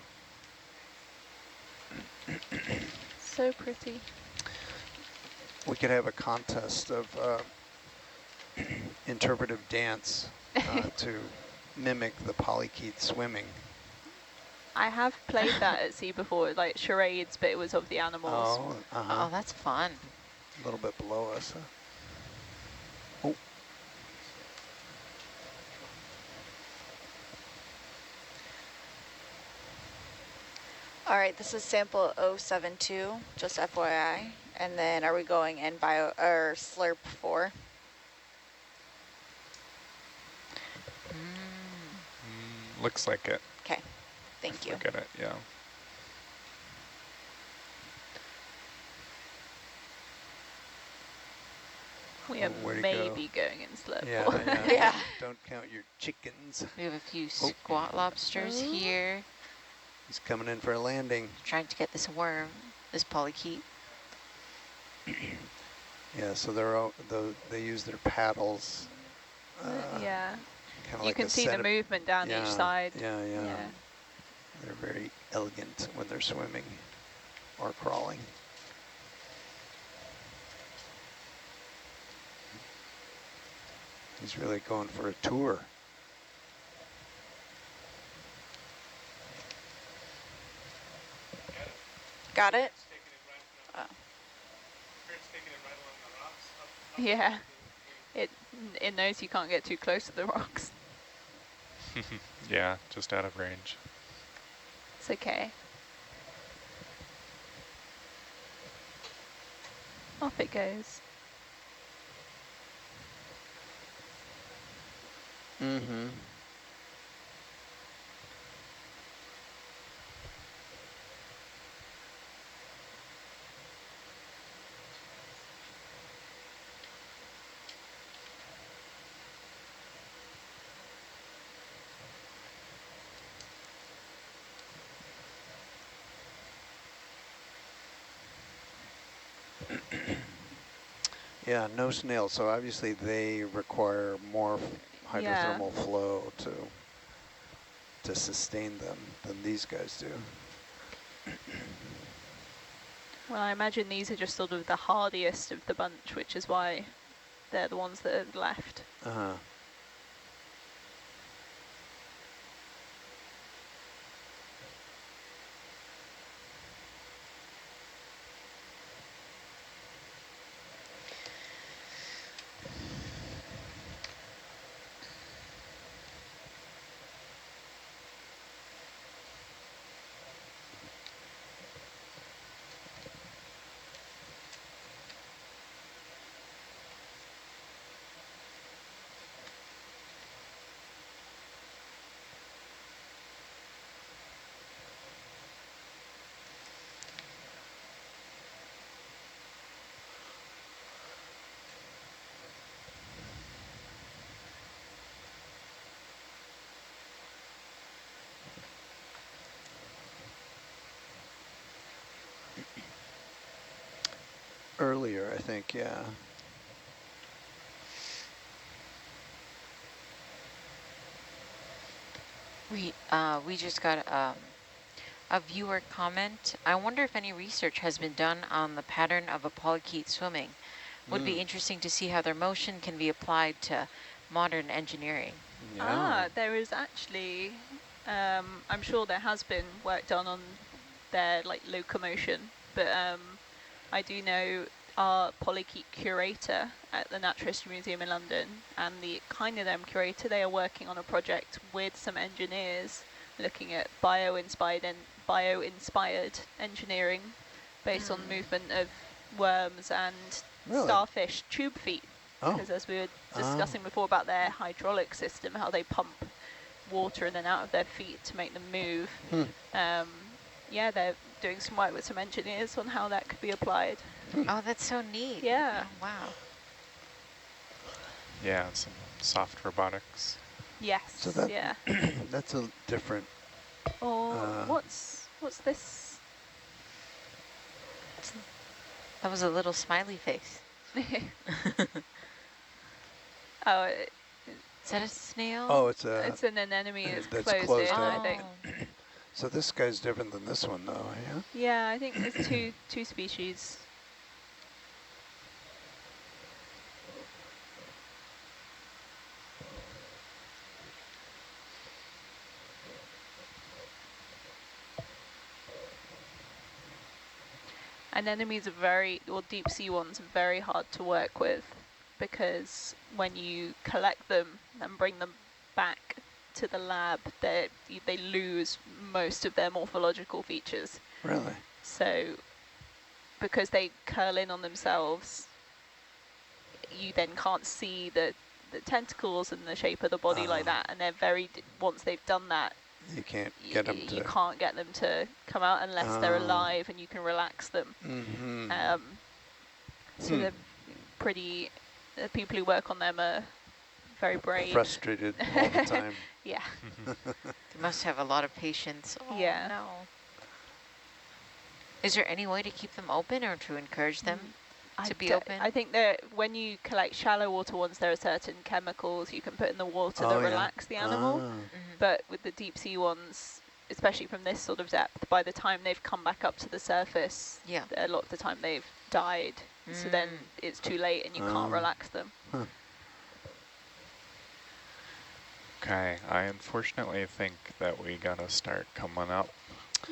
So pretty. We could have a contest of interpretive dance to mimic the polychaete swimming. I have played that at sea before, like charades, but it was of the animals. Oh, oh, that's fun. A little bit below us. Oh. All right, this is sample 072, just FYI. And then are we going in bio or slurp 4? Looks like it. Okay, thank you. Look at it, yeah. We are maybe going in slurp. Yeah. Don't count your chickens. We have a few squat lobsters here. He's coming in for a landing. Trying to get this worm, this polychaete. Yeah, so they use their paddles. Yeah. You can see the movement down each side. Yeah. They're very elegant when they're swimming or crawling. He's really going for a tour. Got it? Yeah. It knows you can't get too close to the rocks. Yeah, just out of range. It's okay. Off it goes. Mm-hmm. Yeah, no snails. So obviously they require more hydrothermal flow to sustain them than these guys do. Well, I imagine these are just sort of the hardiest of the bunch, which is why they're the ones that have left. Uh-huh. Earlier, I think, yeah. We just got a viewer comment. I wonder if any research has been done on the pattern of a polychaete swimming. Would be interesting to see how their motion can be applied to modern engineering. Yeah. There is actually, I'm sure there has been work done on their locomotion, but I do know our polychaete curator at the Natural History Museum in London and the curator, they are working on a project with some engineers looking at bio-inspired engineering based on movement of worms and starfish tube feet. Because as we were discussing before about their hydraulic system, how they pump water in and out of their feet to make them move. Yeah, they're doing some work with some engineers on how that could be applied. Oh, that's so neat. Yeah. Oh, wow. Yeah, some soft robotics. Yes. So that, that's a different. What's this? That was a little smiley face. Oh, is that a snail? Oh, it's an anemone. It's that's closed in, up. I think. So this guy's different than this one, though, yeah? Yeah, I think there's two species. Anemones are deep sea ones are very hard to work with because when you collect them and bring them back to the lab, they lose most of their morphological features. Really? So because they curl in on themselves, you then can't see the tentacles and the shape of the body like that, and they're once they've done that, you can't get them to... You can't get them to come out unless they're alive and you can relax them. So they're pretty... The people who work on them are very brave. Frustrated all the time. Yeah. They must have a lot of patience. Oh, yeah. No. Is there any way to keep them open or to encourage them to be open? I think that when you collect shallow water ones, there are certain chemicals you can put in the water that relax the animal. But with the deep sea ones, especially from this sort of depth, by the time they've come back up to the surface, a lot of the time they've died. So then it's too late and you can't relax them. Okay, I unfortunately think that we gotta start coming up.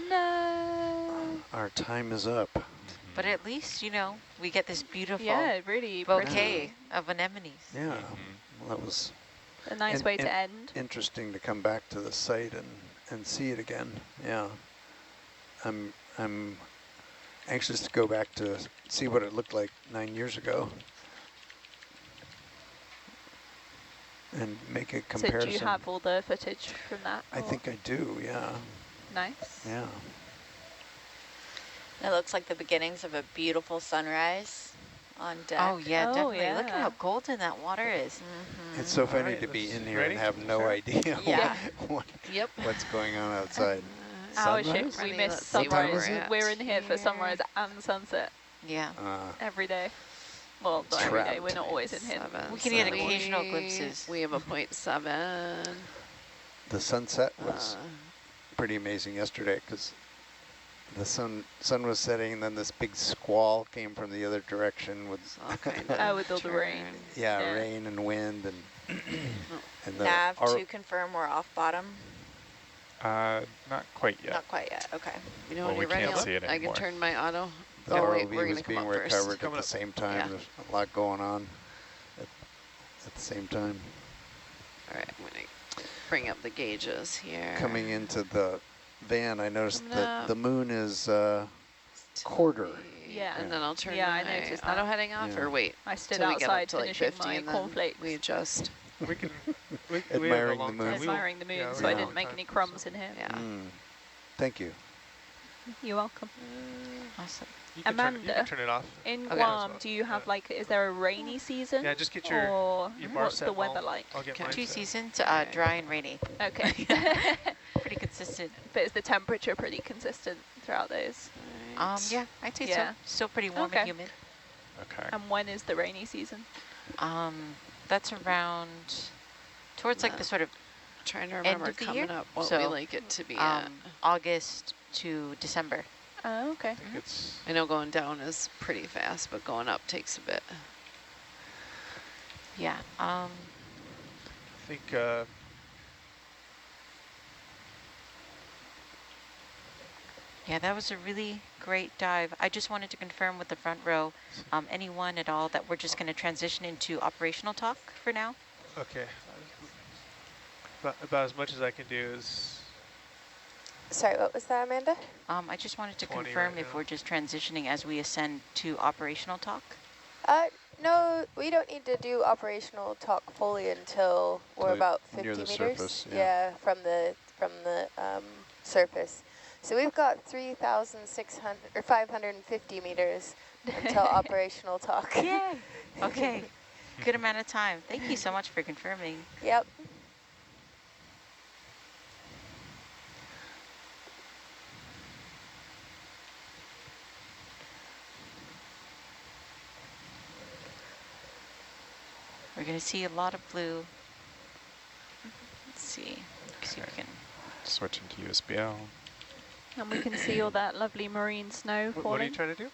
No. Our time is up. But at least, you know, we get this beautiful Really bouquet of anemones. Yeah, well, that was a nice way to end. Interesting to come back to the site and see it again. Yeah, I'm anxious to go back to see what it looked like 9 years ago and make a comparison. So do you have all the footage from that? I think I do, yeah. Nice. Yeah. It looks like the beginnings of a beautiful sunrise on deck. Oh, yeah, definitely. Yeah. Look at how golden that water is. It's so funny to be in here and have no idea what's going on outside. Our ship, we miss sunrise. We're in here for sunrise and sunset. Yeah. Every day. Well, not every day. We're not always in here. We can get occasional glimpses. We have a 0.7. The sunset was pretty amazing yesterday because the sun was setting, and then this big squall came from the other direction with with all the rain. Yeah, rain and wind and and the Nav to confirm we're off bottom. Not quite yet. Not quite yet. Okay. You know, Well, when we you're ready, can't see it I can anymore. turn my auto. The Oh, wait, ROV we're was gonna come being up first. recovered at the same time. Yeah. There's a lot going on at the same time. All right, I'm gonna bring up the gauges here. Coming into the van, I noticed that the moon is quarter. Yeah. And then I'll turn I my noticed auto that. heading off, or wait. I stood till we get up outside to like finishing 50 my and then cornflakes. we adjust. We can we have a Admiring long the moon. time. Admiring the moon, Yeah, so we I have a didn't long make time, any crumbs in here. Yeah. Thank you. You're welcome. Awesome. You can Amanda, turn it off. in Okay. Guam, do you have like, is there a rainy season? Yeah, just get your or bar what's set the and weather like? I'll get mine 2 set. seasons, dry and rainy. Okay. Pretty consistent. But is the temperature pretty consistent throughout those? Yeah, I'd say Yeah. so. Still pretty warm and humid. Okay. And when is the rainy season? That's around towards like the sort of Trying to end remember of the coming year. up what So, we like it to be at. August to December. Oh, okay. I think it's I know going down is pretty fast, but going up takes a bit. Yeah. I think Yeah, that was a really great dive. I just wanted to confirm with the front row, anyone at all, that we're just going to transition into operational talk for now. okay. About as much as I can do is Sorry, what was that, Amanda? I just wanted to 20 confirm right if now. we're just transitioning as we ascend to operational talk. No, we don't need to do operational talk fully until we're Till about near 50 the meters. surface, from the surface. So we've got 3,600 or 550 meters until operational talk. Yay! Okay, good amount of time. Thank you so much for confirming. Yep. We're going to see a lot of blue. Let's see if we can. Switch into USBL. And we can see all that lovely marine snow falling. What are you trying to do?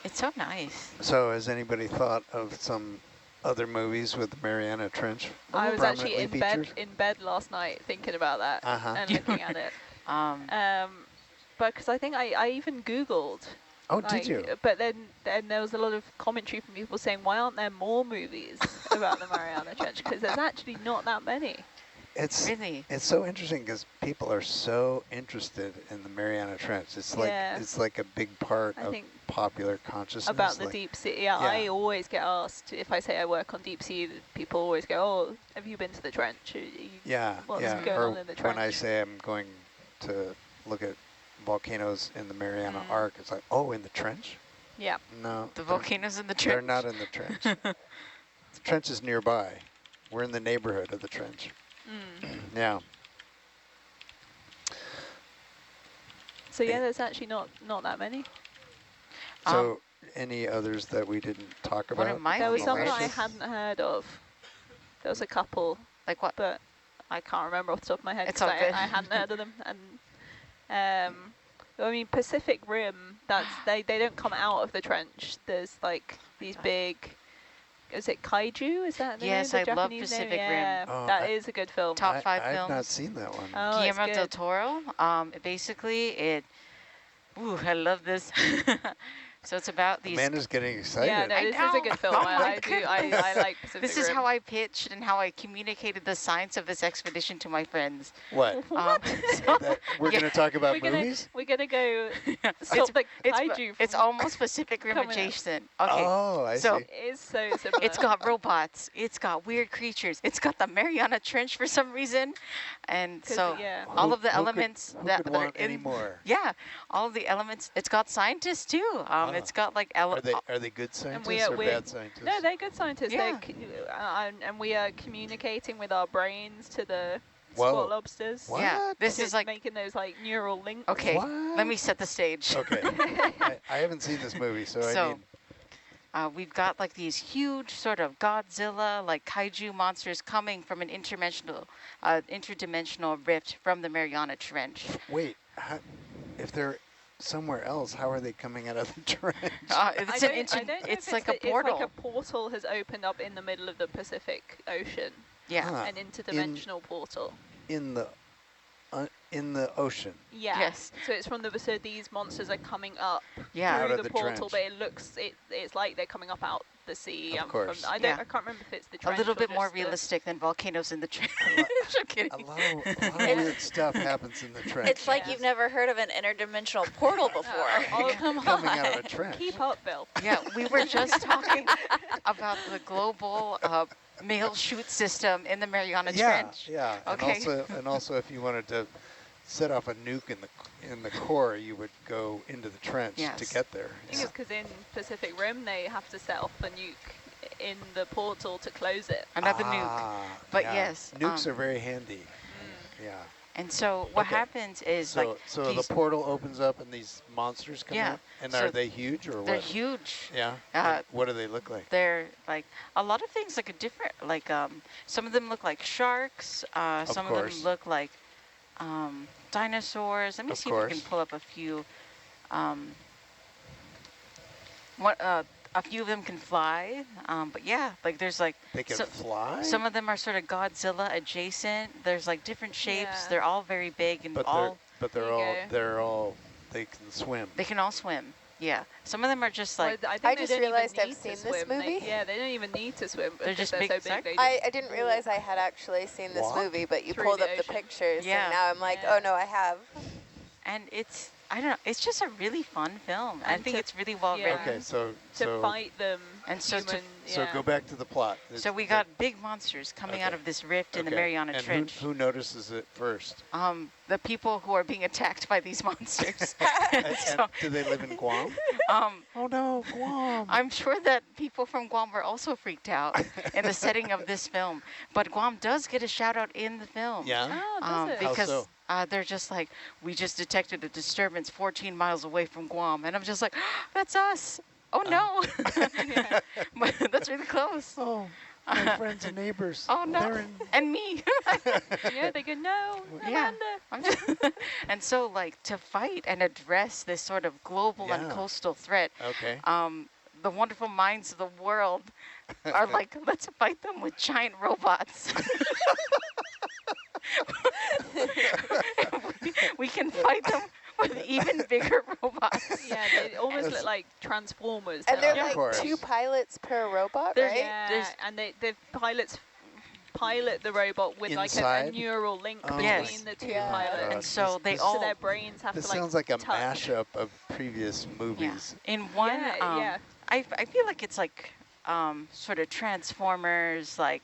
It's so nice. So has anybody thought of some other movies with the Mariana Trench? I was actually in prominently bed last night thinking about that and looking at it. But because I think I even Googled. Oh, did you? But then there was a lot of commentary from people saying, why aren't there more movies about the Mariana Trench? Because there's actually not that many. It's Really? It's so interesting because people are so interested in the Mariana Trench. It's like it's like a big part of popular consciousness. About the deep sea. Yeah, I always get asked if I say I work on deep sea. People always go, "Oh, have you been to the trench?" What's going on in the trench? When I say I'm going to look at volcanoes in the Mariana Arc, it's like, oh, in the trench? Yeah. No. The volcanoes in the trench? They're not in the trench. The trench is nearby. We're in the neighborhood of the trench. Yeah. So yeah, there's actually not that many. So any others that we didn't talk about? There was some that I hadn't heard of. There was a couple. Like what? But I can't remember off the top of my head. It's all good. I hadn't heard of them. And I mean, Pacific Rim. They don't come out of the trench. There's like these big is it Kaiju? Is that the Yes, name? I The love Japanese Pacific name? Rim. Yeah, that is a good film. Top 5 I've films. not seen that one. Oh, it's Guillermo del good. Toro. Basically, ooh, I love this. So it's about these. Amanda's getting excited. Yeah, no, this is a good film. Oh my I goodness. like Pacific This is Rim. how I pitched and how I communicated the science of this expedition to my friends. What? So, We're going to talk about we're movies? We're gonna go it's, stop the kaiju. it's almost Pacific Rim coming out. adjacent. Okay. Oh, I so see. It is so similar. it's got robots. It's got weird creatures. It's got the Mariana Trench for some reason, and so yeah. all of the Who elements could that are want in. any more? Yeah, all of the elements. It's got scientists too. It's got like Are they good scientists or we're- bad scientists? No, they're good scientists. Yeah. And we are communicating with our brains to the Whoa. squat lobsters. What? Yeah, this to is like. making those like neural links. Okay, What? let me set the stage. Okay. I haven't seen this movie, so I So, need... we've got like these huge sort of Godzilla, like kaiju monsters coming from an interdimensional rift from the Mariana Trench. Wait, if they're somewhere else, how are they coming out of the trench? It's I don't know it's if like a It's portal. like a portal has opened up in the middle of the Pacific Ocean. Yeah. Huh. An interdimensional portal. In the ocean. Yeah. Yes. So it's from the so these monsters are coming up Yeah. Out through of the the portal, trench. but it's like they're coming up out the sea. Of course. I Yeah. can't remember if it's the A trench little or bit more just the- realistic than volcanoes in the trench. I'm kidding. A lot of weird stuff happens in the trench. It's like Yeah. you've never heard of an interdimensional portal before. Oh, Come coming on. out of a trench. Keep up, Bill. Yeah, we were just talking about the global mail chute system in the Mariana Trench. Yeah. Okay. And also, if you wanted to set off a nuke in the core, you would go into the trench Yes. to get there. I think it's because in Pacific Rim they have to set off a nuke in the portal to close it. Another nuke. But yeah. yes. Nukes are very handy. Yeah. And so what Okay. happens is So, like so the these, portal opens up and these monsters come Yeah. out? And So are they huge or they're what? huge. Yeah. Uh, And what do they look like? They're like a lot of things like a different, like some of them look like sharks. Some of course. them look like dinosaurs. Let me Of see if we course. can pull up a few. A few of them can fly, but yeah, like there's like They can fly? some of them are sort of Godzilla adjacent. There's like different shapes. Yeah. They're all very big and all There you go. they can swim. they can all swim. Yeah, some of them are just like Well, I, think I they just don't even realized I've need to seen this swim. movie. Yeah, they don't even need to swim. They're just because big they're so sec- big. They I didn't realize I had actually seen this What? movie, but you Through pulled the up the ocean. pictures, Yeah. and now I'm like, Yeah. oh no, I have. and it's I don't know. It's just a really fun film. I And think to- it's really well yeah. written. Okay, so to fight them. And so to- human, so yeah. go back to the plot. So we got big monsters coming out Okay. of this rift in the Okay. Mariana And Trench. who notices it first? The people who are being attacked by these monsters. And So, do they live in Guam? Oh no, Guam. I'm sure that people from Guam were also freaked out in the setting of this film. But Guam does get a shout out in the film. Yeah? Oh, does it? How Because so? they're just like, we just detected a disturbance 14 miles away from Guam. And I'm just like, that's us. Oh no. Yeah. But that's really close. Oh, my friends and neighbors. Oh no. They're in... And me. Yeah, they go, no, Yeah. Amanda. I'm just and so like to fight and address this sort of global and Yeah. coastal threat, Okay. the wonderful minds of the world are like, let's fight them with giant robots. we can fight them with even bigger robots. Yeah, they almost look like Transformers. And they're Of like course. 2 pilots per robot, There's- right? Yeah, and the pilots pilot the robot with like a Inside? neural link Oh between Yes. the 2 Yeah. pilots. And so they this- all So their brains have This to like sounds like a touch. mashup of previous movies. in one Yeah, I feel like it's like sort of Transformers, like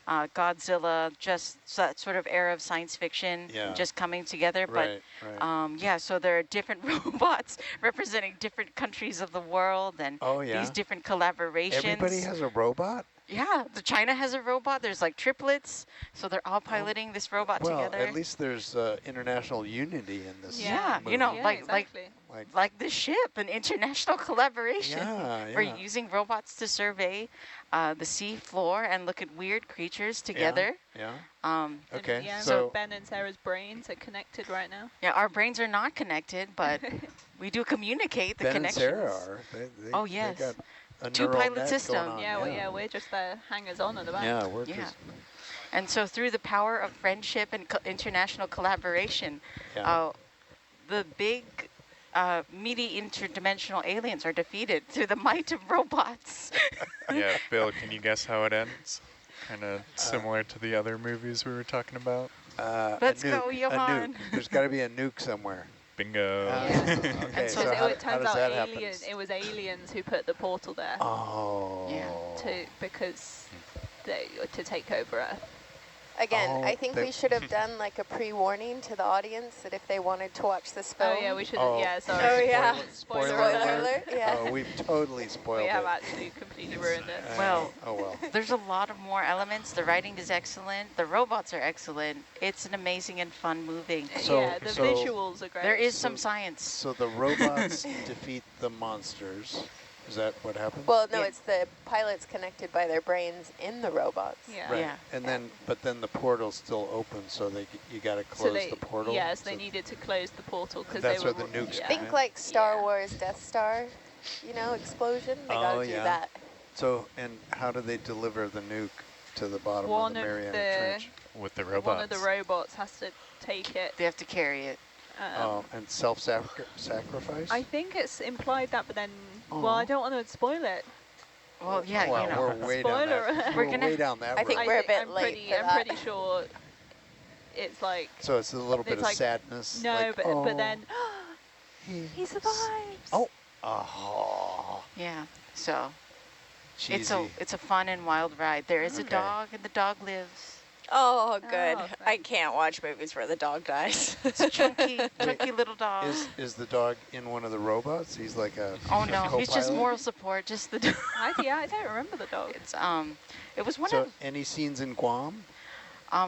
Godzilla, just that sort of era of science fiction Yeah. just coming together. Right, But right. yeah, so there are different robots representing different countries of the world and Oh, yeah? these different collaborations. Everybody has a robot? Yeah, China has a robot. There's like triplets, so they're all piloting this robot Well, together. at least there's international unity in this Yeah, movie. you know, Yeah, like exactly. like the ship, an international collaboration Yeah, for yeah. using robots to survey the sea floor and look at weird creatures together. Yeah. And Okay, yeah, so- Ben and Sarah's brains are connected right now. Yeah, our brains are not connected, but we do communicate the Ben and connections. Sarah are. They Oh, yes. got a two neural pilot net system. going on. Yeah, we're just the hangers-on at the back. Yeah, we're Yeah. just... And so through the power of friendship and international collaboration, the big meaty interdimensional aliens are defeated through the might of robots. Yeah, Bill, can you guess how it ends? Kind of similar to the other movies we were talking about. Let's go, Johan. There's got to be a nuke somewhere. Bingo. Okay, And so it turns out it was aliens who put the portal there. Oh. Yeah. Because to take over Earth. Again, I think we should have done like a pre-warning to the audience that if they wanted to watch this film. Oh yeah, we should. Yeah, Oh sorry. yeah. Spoiler alert. Yeah. Oh, we've totally spoiled We have it. actually completely ruined it. Well, oh well. There's a lot of more elements. The writing is excellent. The robots are excellent. It's an amazing and fun movie. Yeah, the visuals are great. There is some science. So the robots defeat the monsters. Is that what happens? Well, no, it's the pilots connected by their brains in the robots. Yeah. Right. Yeah. And then, but then the portal's still open, so you got to close the portal. Yes, they needed to close the portal because that's they were. where the nukes. Think like Star Wars Death Star, explosion. They got to do that. So, and how do they deliver the nuke to the bottom One of the of Mariana the Trench? With the robots. One of the robots has to take it. They have to carry it. And self-sacrifice? I think it's implied that, but then, well, I don't want to spoil it. Well, yeah, we're way down that. We're way down that I think road. we're a bit late. I'm pretty sure it's like. So it's a little bit of sadness. No, like, but then he survives. Oh. Yeah. So Cheesy. it's a fun and wild ride. There is a dog, and the dog lives. Oh, good. Oh, I can't watch movies where the dog dies. It's a chunky little dog. Is the dog in one of the robots? He's like a Oh no, co-pilot? he's just moral support. Just the dog. I don't remember the dog. It's it was one So of. any scenes in Guam?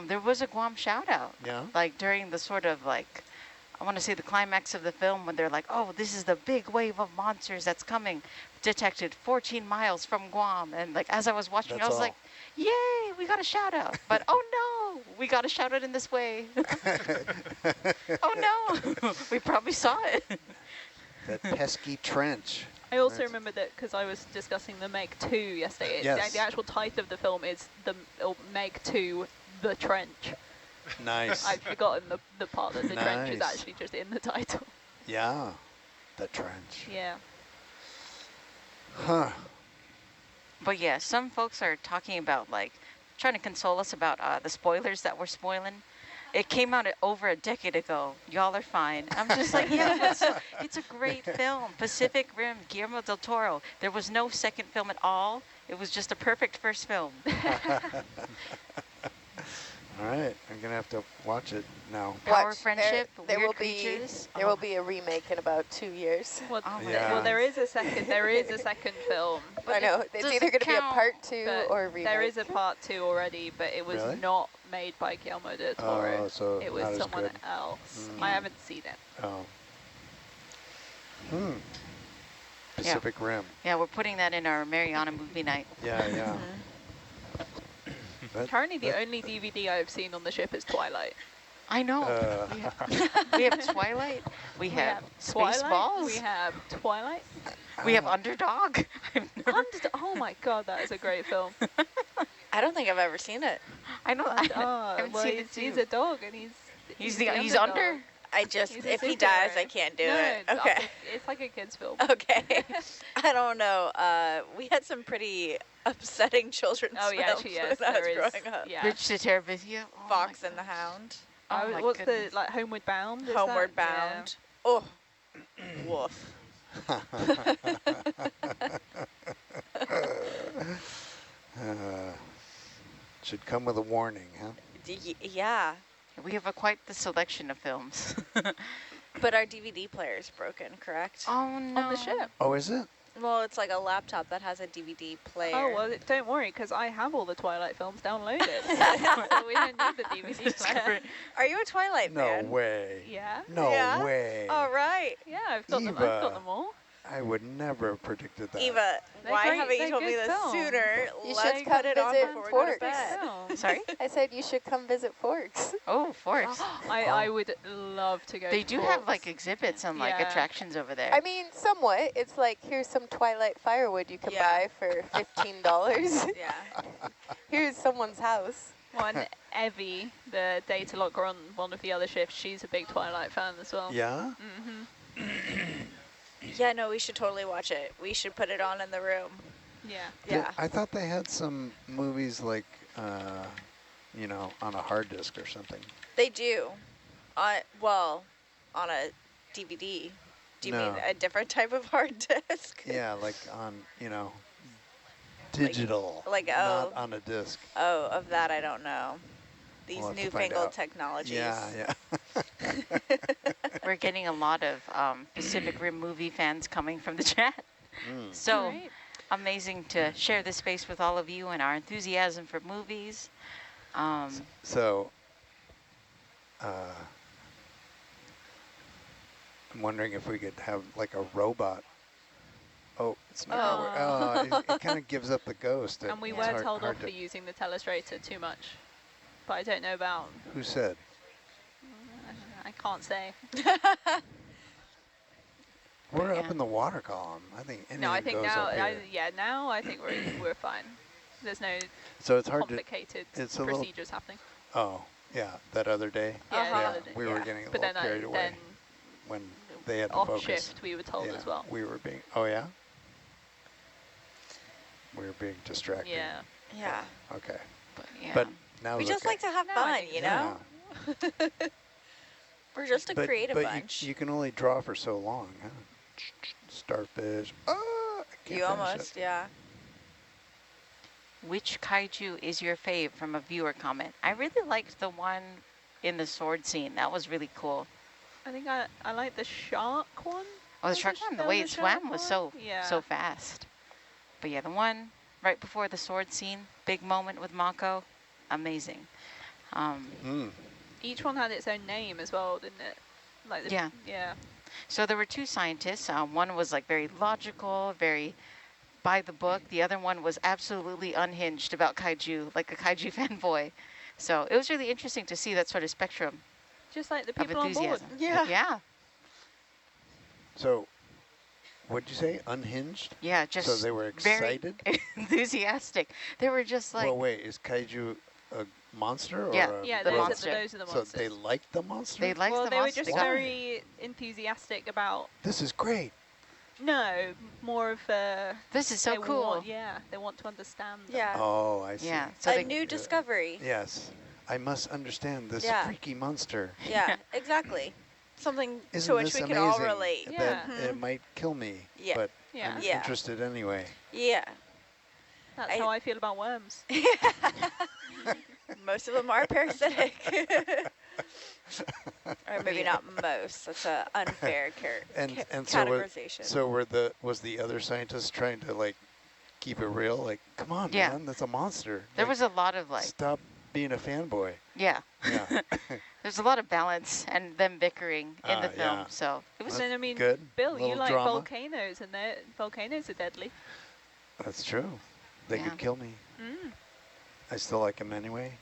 There was a Guam shout out. Yeah. Like during the sort of like, I want to say the climax of the film when they're like, oh, this is the big wave of monsters that's coming, detected 14 miles from Guam. And like, as I was watching, I was like, yay, we got a shout out. But oh no, we got a shout out in this way. Oh no, we probably saw it. That pesky trench. I also remember that because I was discussing the Meg 2 yesterday. Yes. The actual title of the film is the Meg 2, The Trench. Nice. I'd forgotten the part that the trench is actually just in the title. Yeah, the trench. Yeah. Huh. But yeah, some folks are talking about like trying to console us about the spoilers that we're spoiling. It came out over a decade ago. Y'all are fine. I'm just like, yeah, it's a great film. Pacific Rim, Guillermo del Toro. There was no second film at all. It was just a perfect first film. All right, I'm gonna have to watch it now. Power of Friendship, there Weird will be Creatures. there will be a remake in about 2 years. Well, Yeah. well, there is a second film. I know it's either going to be a part 2 but or a remake. there is a part 2 already, but it was not made by Guillermo del Toro. Oh, so it not was as someone good. else. I haven't seen it. Oh. Pacific Rim. Yeah, we're putting that in our Mariana movie night. Yeah. Currently, the only DVD I've seen on the ship is Twilight. I know. We have Twilight. We have Spaceballs. We have Twilight. We have Underdog. Oh my God, that is a great film. I don't think I've ever seen it. I know. I haven't seen it too. He's a dog, and he's under. I just, He's if a he dies, superhero. I can't do No, it. it's Okay. It's like a kid's film. Okay. I don't know. We had some pretty upsetting children's Oh yeah, films actually, yes, when I was there is. growing up. Yeah. Bridge to Terabithia. Oh Fox and the Hound. Oh my What's goodness. the Homeward Bound? Is Homeward that? Bound. Oh, woof. Should come with a warning, huh? Yeah, We have quite the selection of films. but our DVD player is broken, correct? Oh no. On the ship. Oh, is it? Well, it's like a laptop that has a DVD player. Oh well, don't worry, because I have all the Twilight films downloaded. So we don't need the DVD player. Are you a Twilight No fan? way. Yeah. No Yeah? way. All right. Yeah, I've got them. I've Eva. got them all. I would never have predicted that. Eva, why haven't you told me this sooner? Let's put it on before we go to bed. Sorry? I said you should come visit Forks. Oh, Forks. I would love to go They to do Forks. have like exhibits and like attractions over there. I mean, somewhat. It's like, here's some twilight firewood you can buy for $15. Yeah. Here's someone's house. One Evie, the data logger on one of the other shifts, she's a big Twilight fan as well. Yeah? Yeah, no, we should totally watch it. We should put it on in the room. Yeah. Yeah. I thought they had some movies like, you know, on a hard disk or something. They do. Well, on a DVD. Do you mean a different type of hard disk? Yeah, like on, you know, digital, like not on a disk. Oh, of that I don't know. These We'll have to find newfangled out. technologies. Yeah. We're getting a lot of Pacific Rim movie fans coming from the chat. So amazing to share this space with all of you and our enthusiasm for movies. So, I'm wondering if we could have like a robot. Oh, it's not. It kind of gives up the ghost. And we were told off for using the telestrator too much, but I don't know about. Who said? I can't say. We're up in the water column. I think anything No, I think goes now. up here. Now I think we're fine. There's no So it's hard complicated it's a procedures happening. Oh, yeah, that other day. We were getting a little carried away when they had to off focus. shift. We were told as well. We were being. Oh yeah. We were being distracted. Yeah. Yeah. Okay. But now we just like to have fun, you know. We're just a creative bunch. You can only draw for so long, huh? Starfish. Oh, I can't You finish almost, it. yeah. Which kaiju is your fave from a viewer comment? I really liked the one in the sword scene. That was really cool. I think I like the shark one. Oh, the shark one, the way it swam was so fast. But yeah, the one right before the sword scene, big moment with Mako, amazing. Each one had its own name as well, didn't it? Like Yeah. So there were two scientists. One was like very logical, very by the book. The other one was absolutely unhinged about kaiju, like a kaiju fanboy. So it was really interesting to see that sort of spectrum. Just like the of people on board. enthusiasm. Yeah. So, what'd you say? Unhinged? Yeah, just so they were excited? very enthusiastic. They were just like... Well, wait, is kaiju a monster? Or yeah, the those monster. Are the monsters. So they liked the monster? They liked the monster. Well, they were just very enthusiastic about... This is great. No, more of this is so cool. They want to understand them. Yeah. Oh, I see. Yeah. So a new discovery. Yes. I must understand this freaky monster. Yeah, exactly. Something Isn't to which this we can all amazing relate. that it might kill me, but I'm interested anyway. Yeah. That's how I feel about worms. Most of them are parasitic. Or maybe not most. That's an unfair categorization. So was the other scientist trying to like keep it real? Like, come on, man, that's a monster. There like, was a lot of like... Stop being a fanboy. Yeah. There's a lot of balance and them bickering in the film. Yeah. So it was... And I mean, good. Bill, you like drama. volcanoes, and volcanoes are deadly. That's true. They could kill me. I still like them anyway.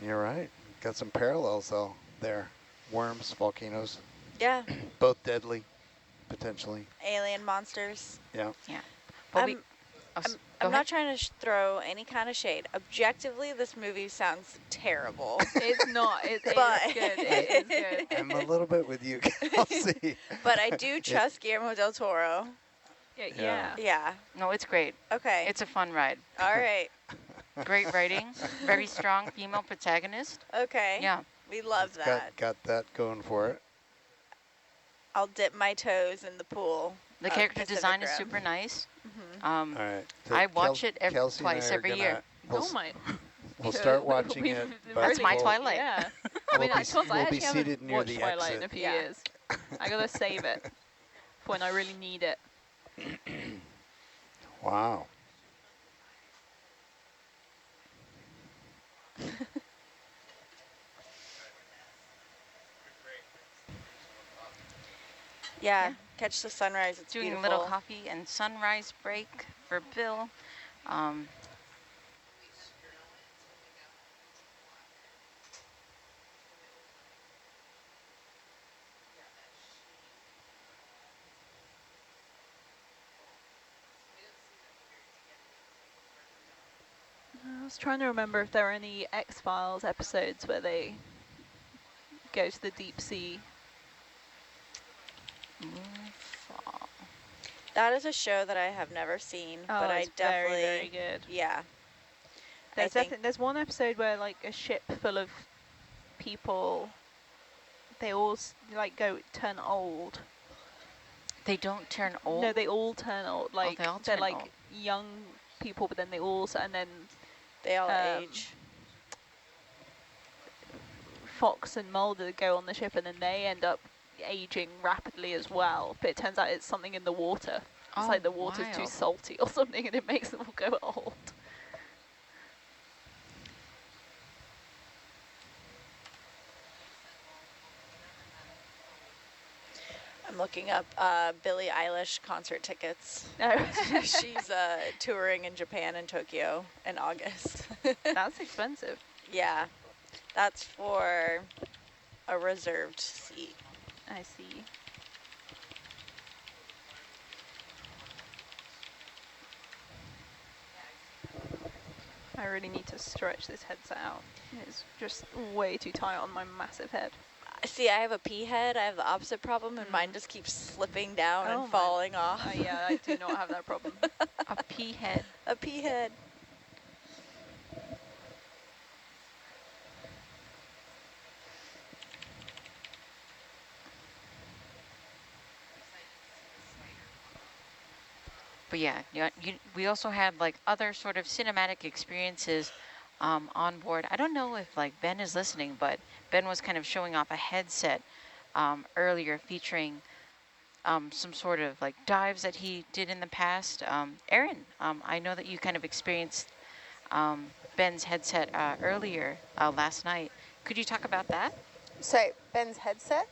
You're right. Got some parallels though there. Worms, volcanoes. Yeah. Both deadly, potentially. Alien monsters. Yeah. Yeah. I'm not trying to throw any kind of shade. Objectively, this movie sounds terrible. It's not. It is good. It is good. I'm a little bit with you, Kelsey. But I do trust Guillermo del Toro. Yeah. No, it's great. Okay. It's a fun ride. All right. Great writing. Very strong female protagonist. Okay. Yeah. We love that. Got that going for it. I'll dip my toes in the pool. The character design is super nice. All right. So I watch it twice every year. We'll start watching it. That's my Twilight. Yeah. I mean, we'll be seated near watched the Twilight exit. in a few years. I gotta save it for when I really need it. Wow. Yeah, catch the sunrise. It's doing beautiful. a little coffee and sunrise break for Bill. I was trying to remember if there are any X-Files episodes where they go to the deep sea. That is a show that I have never seen, Oh, but I it's definitely, very, very good. Yeah. There's one episode where like a ship full of people, they all like turn old. They don't turn old? No, they all turn old. Like they're like old. young people, but then they all and then they all age. Fox and Mulder go on the ship, and then they end up aging rapidly as well. But it turns out it's something in the water. It's like the water's too salty or something, and it makes them all go old. I'm looking up Billie Eilish concert tickets. Oh. She's touring in Japan and Tokyo in August. That's expensive. Yeah, that's for a reserved seat. I see. I really need to stretch this headset out. It's just way too tight on my massive head. See, I have a pea head. I have the opposite problem, and mine just keeps slipping down and falling off. Yeah, I do not have that problem. A pea head. A pea head. But yeah, we also had like other sort of cinematic experiences on board. I don't know if like Ben is listening, but Ben was kind of showing off a headset earlier featuring some sort of like dives that he did in the past. Aaron, I know that you kind of experienced Ben's headset earlier last night. Could you talk about that? Sorry, Ben's headset?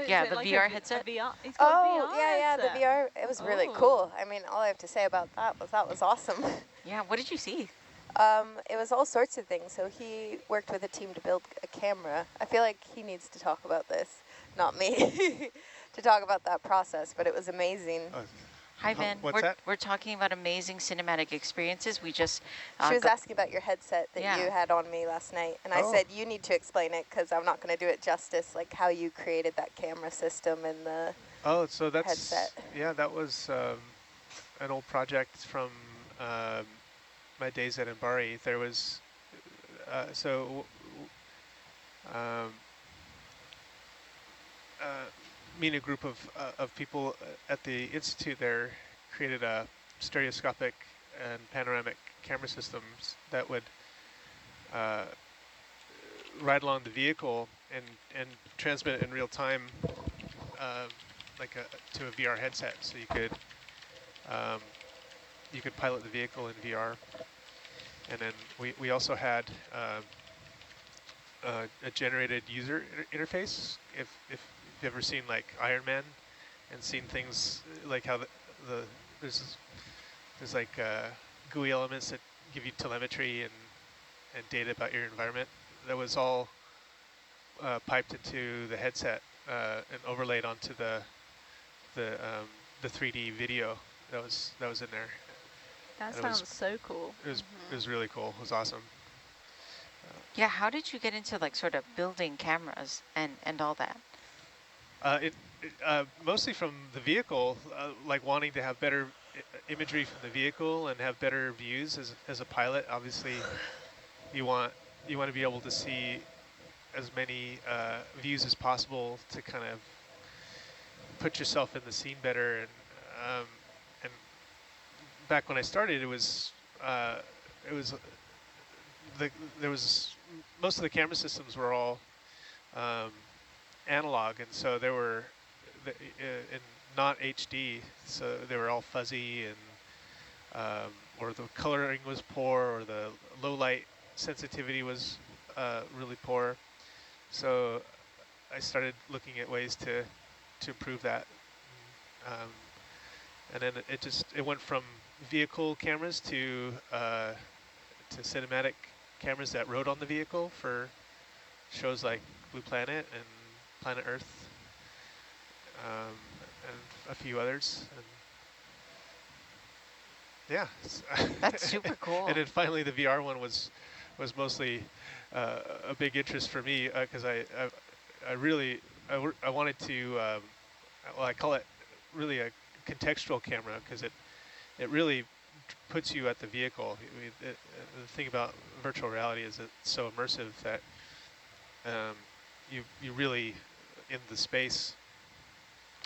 Yeah, the like VR headset. VR? Oh, yeah, the VR. It was really cool. I mean, all I have to say about that was awesome. Yeah, what did you see? It was all sorts of things. So he worked with a team to build a camera. I feel like he needs to talk about this, not me, to talk about that process, but it was amazing. Hi, Ben. We're talking about amazing cinematic experiences. We just... she was asking about your headset that you had on me last night, and I said, you need to explain it because I'm not going to do it justice, like how you created that camera system and the so that's headset. Yeah, that was an old project from my days at Mbari. There was... me and a group of people at the Institute there created a stereoscopic and panoramic camera systems that would ride along the vehicle and transmit in real time to a VR headset, so you could pilot the vehicle in VR. And then we also had a generated user interface. If you've ever seen like Iron Man and seen things like how there's like GUI elements that give you telemetry and data about your environment, that was all piped into the headset and overlaid onto the 3D video that was in there. That sounds so cool. It was really cool. It was awesome. Yeah, how did you get into like sort of building cameras and all that? Mostly from the vehicle, like wanting to have better imagery from the vehicle and have better views as a pilot. Obviously, you want to be able to see as many views as possible to kind of put yourself in the scene better. And back when I started, most of the camera systems were all analog, and so they were in not HD, so they were all fuzzy, and or the coloring was poor, or the low light sensitivity was really poor. So I started looking at ways to improve that. And then it went from vehicle cameras to cinematic cameras that rode on the vehicle for shows like Blue Planet and Planet Earth, and a few others. And yeah, That's super cool. And then finally, the VR one was mostly a big interest for me because I wanted to well, I call it really a contextual camera because it really puts you at the vehicle. I mean, the thing about virtual reality is it's so immersive that you really in the space,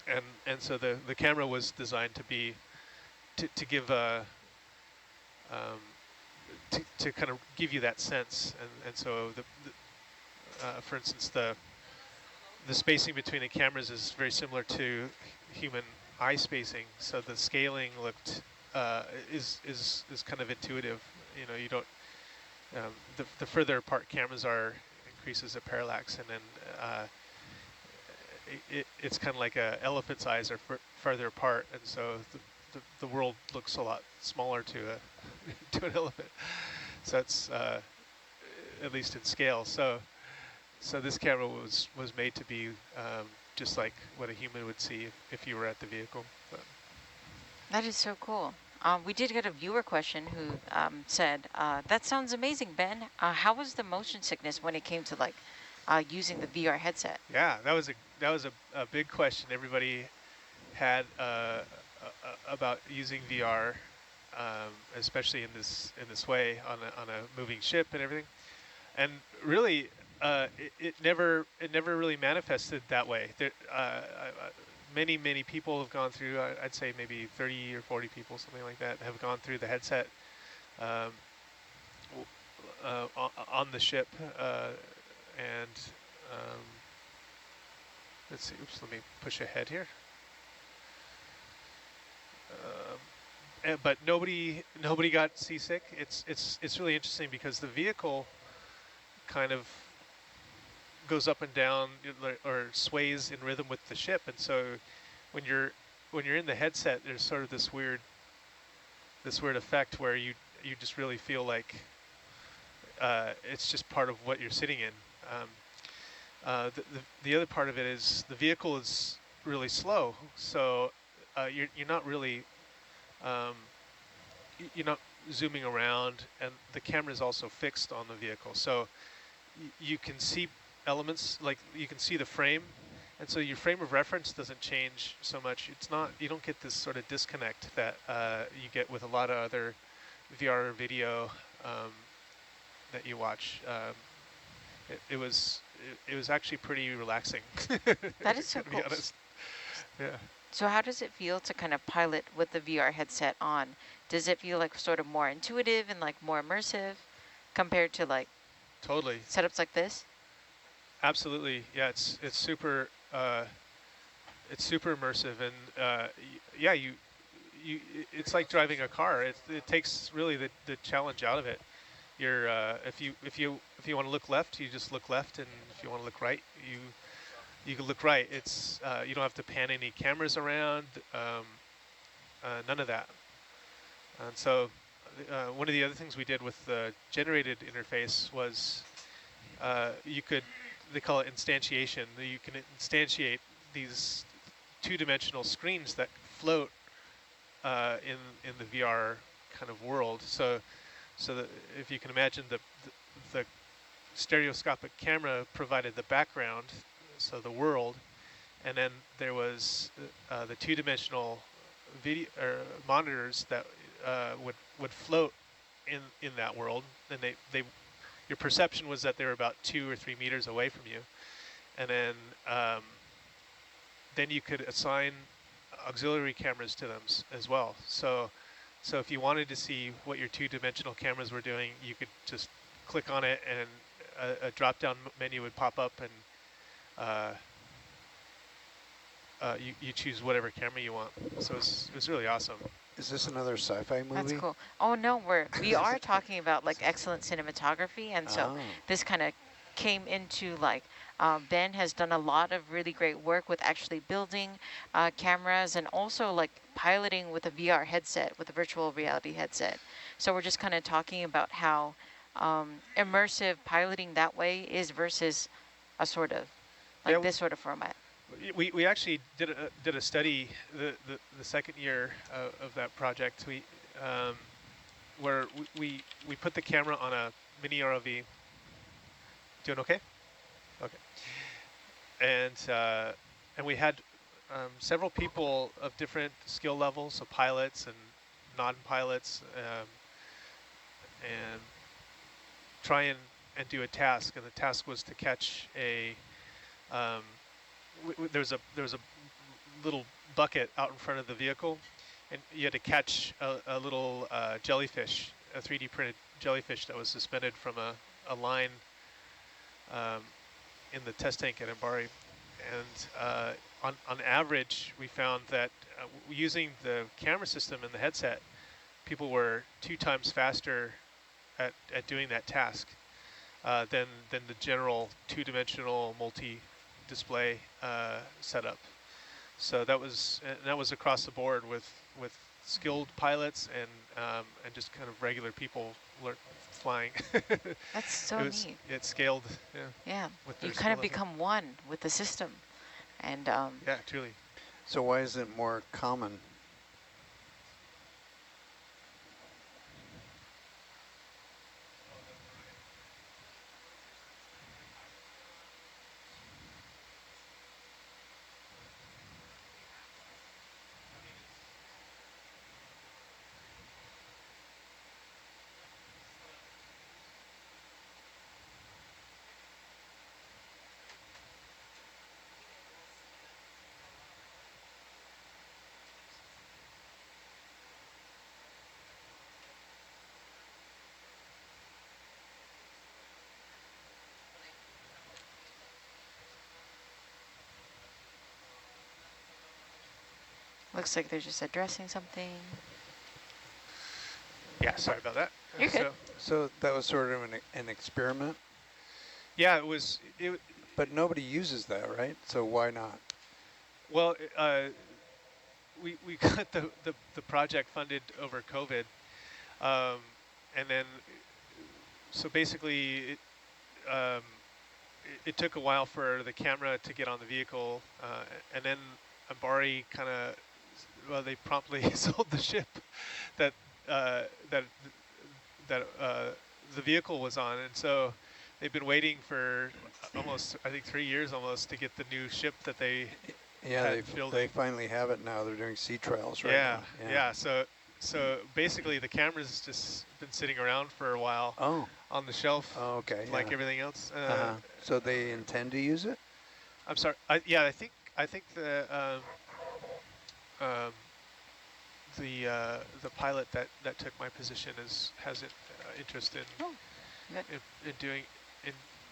and so the camera was designed to be to give to kind of give you that sense, and so for instance the spacing between the cameras is very similar to human eye spacing, so the scaling looked is kind of intuitive. You know, you don't the further apart cameras are, increases the parallax, and then it's kind of like a elephant's eyes are farther apart, and so the world looks a lot smaller to to an elephant. So it's at least in scale. So this camera was made to be just like what a human would see if you were at the vehicle. But. That is so cool. We did get a viewer question who said, that sounds amazing, Ben. How was the motion sickness when it came to like using the VR headset? Yeah, that was a big question everybody had about using VR, especially in this way on a moving ship and everything. And really, it never really manifested that way. There, many people have gone through. I'd say maybe 30 or 40 people, something like that, have gone through the headset on the ship, and let's see. Oops, let me push ahead here. But nobody got seasick. It's really interesting because the vehicle kind of goes up and down or sways in rhythm with the ship, and so when you're in the headset, there's sort of this weird effect where you just really feel like it's just part of what you're sitting in. The other part of it is the vehicle is really slow, so you're not really you're not zooming around, and the camera is also fixed on the vehicle, so you can see elements, like you can see the frame, and so your frame of reference doesn't change so much. It's not, you don't get this sort of disconnect that you get with a lot of other VR video that you watch. It was actually pretty relaxing. That is so cool. Be honest. Yeah. So how does it feel to kind of pilot with the VR headset on? Does it feel like sort of more intuitive and like more immersive compared to like totally setups like this? Absolutely, yeah. It's super immersive, and yeah, it's like driving a car. It takes really the challenge out of it. You're if you want to look left, you just look left, and if you want to look right, you can look right. It's you don't have to pan any cameras around, none of that. And so one of the other things we did with the generated interface was they call it instantiation. You can instantiate these two-dimensional screens that float in the VR kind of world. So that if you can imagine the stereoscopic camera provided the background, so the world, and then there was the two-dimensional video or monitors that would float in that world, and your perception was that they were about 2 or 3 meters away from you, and then you could assign auxiliary cameras to them as well. So if you wanted to see what your two-dimensional cameras were doing, you could just click on it, and a drop-down menu would pop up, and you choose whatever camera you want. So it was really awesome. Is this another sci-fi movie? That's cool. Oh no, we are talking about like excellent cinematography, and so this kind of came into like, Ben has done a lot of really great work with actually building cameras and also like piloting with a VR headset, with a virtual reality headset. So we're just kind of talking about how immersive piloting that way is versus a sort of like this sort of format. We actually did a study the second year of that project. Where we put the camera on a mini ROV. Doing okay? Okay. And we had several people of different skill levels, so pilots and non-pilots, and try and do a task. And the task was to catch a there was a little bucket out in front of the vehicle, and you had to catch a little jellyfish, a 3D printed jellyfish that was suspended from a line in the test tank at Mbari. And on average, we found that using the camera system and the headset, people were 2 times faster at doing that task than the general 2-dimensional multi-display setup. So that was across the board with skilled pilots and just kind of regular people flying. That's so neat. It scaled. Yeah. Yeah. You kind of become one with the system, and yeah, truly. So why is it more common? looks like they're just addressing something. Yeah, sorry about that. You're good. So that was sort of an experiment? Yeah, it was. But nobody uses that, right? So why not? Well, we got the project funded over COVID, and then so basically it took a while for the camera to get on the vehicle, and then Mbari kind of, well, they promptly sold the ship that the vehicle was on, and so they've been waiting for almost, I think, 3 years almost to get the new ship that they they finally have it now. They're doing sea trials right now. Yeah. Yeah. So basically the camera's just been sitting around for a while on the shelf, like everything else. So they intend to use it? I'm sorry. Yeah, I think the pilot that took my position has interest in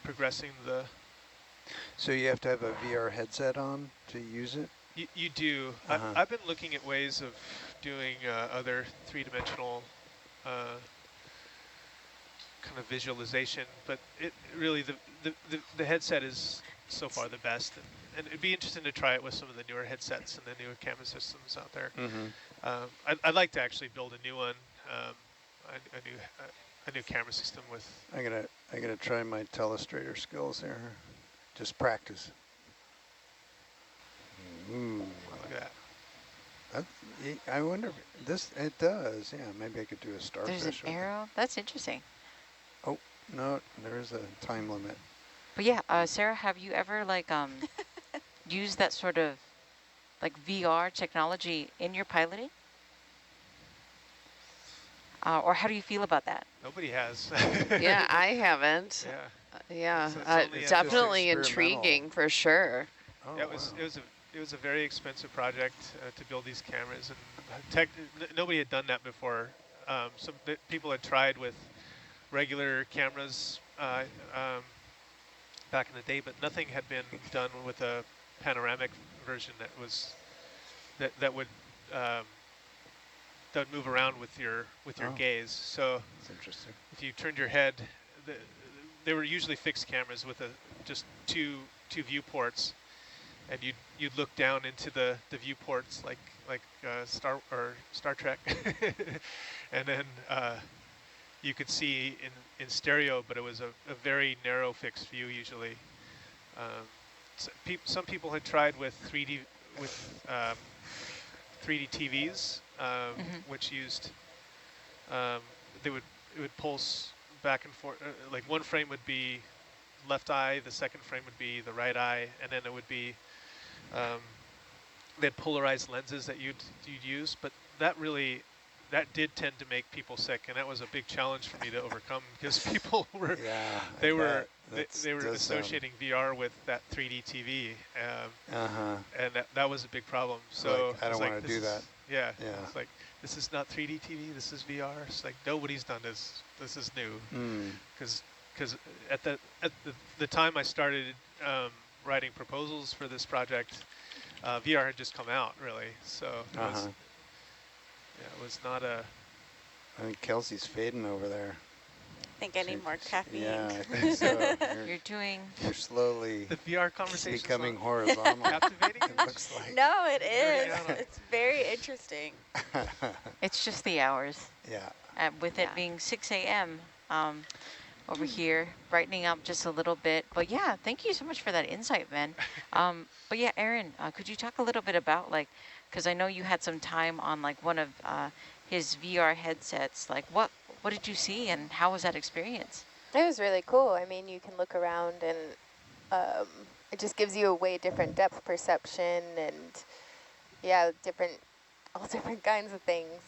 progressing the. So you have to have a VR headset on to use it? You do. I've been looking at ways of doing other 3-dimensional kind of visualization, but it really the headset is so far the best, and it'd be interesting to try it with some of the newer headsets and the newer camera systems out there. I'd like to actually build a new one, a new camera system with. I gotta try my telestrator skills here. Just practice. Ooh. Look at that. I wonder if it does. Yeah, maybe I could do a starfish. There's an arrow. That's interesting. Oh no, there is a time limit. But yeah, Sarah, have you ever like used that sort of like VR technology in your piloting? Or how do you feel about that? Nobody has. Yeah, I haven't. Yeah. Definitely intriguing for sure. Oh, yeah, it was a very expensive project to build these cameras, and nobody had done that before. Some people had tried with regular cameras back in the day, but nothing had been done with a panoramic version that would move around with your gaze. So that's interesting. if you turned your head, they were usually fixed cameras with just two viewports, and you'd look down into the viewports like Star Trek, and then you could see in stereo, but it was a very narrow fixed view usually. Some people had tried with 3D 3D TVs, which used it would pulse back and forth. Like one frame would be left eye, the second frame would be the right eye, and then it would be they had polarized lenses that you'd use, but that did tend to make people sick, and that was a big challenge for me to overcome because people were they were associating VR with that 3D TV, and that was a big problem. So like, I don't want to do that. Yeah, it's like, this is not 3D TV, this is VR. It's like nobody's done this. This is new. Because at the time I started writing proposals for this project, VR had just come out, really. So it was not a... I think Kelsey's fading over there. I think I need more caffeine. Yeah, I think so. You're slowly the VR conversation becoming horizontal. Captivating? It looks like. No, it is. It's very interesting. It's just the hours. Yeah. With it being 6 a.m. Over here, brightening up just a little bit. But yeah, thank you so much for that insight, Ben. But yeah, Aaron, could you talk a little bit about, like, because I know you had some time on like one of his VR headsets. Like, what did you see and how was that experience? It was really cool. I mean, you can look around and it just gives you a way different depth perception and all different kinds of things.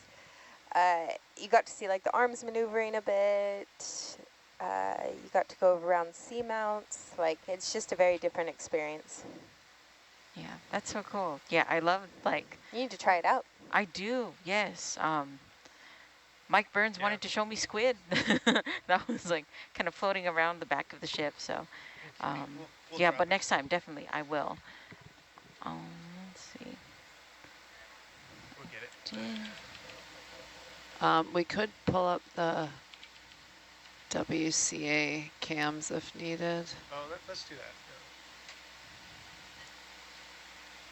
You got to see like the arms maneuvering a bit. You got to go around seamounts. Like, it's just a very different experience. Yeah, that's so cool. Yeah, I love, like... You need to try it out. I do, yes. Mike Burns wanted to show me squid. That was like kind of floating around the back of the ship. So we'll yeah, but next time, definitely, I will. Let's see. We'll get it. We could pull up the WCA cams if needed. Oh, let's do that.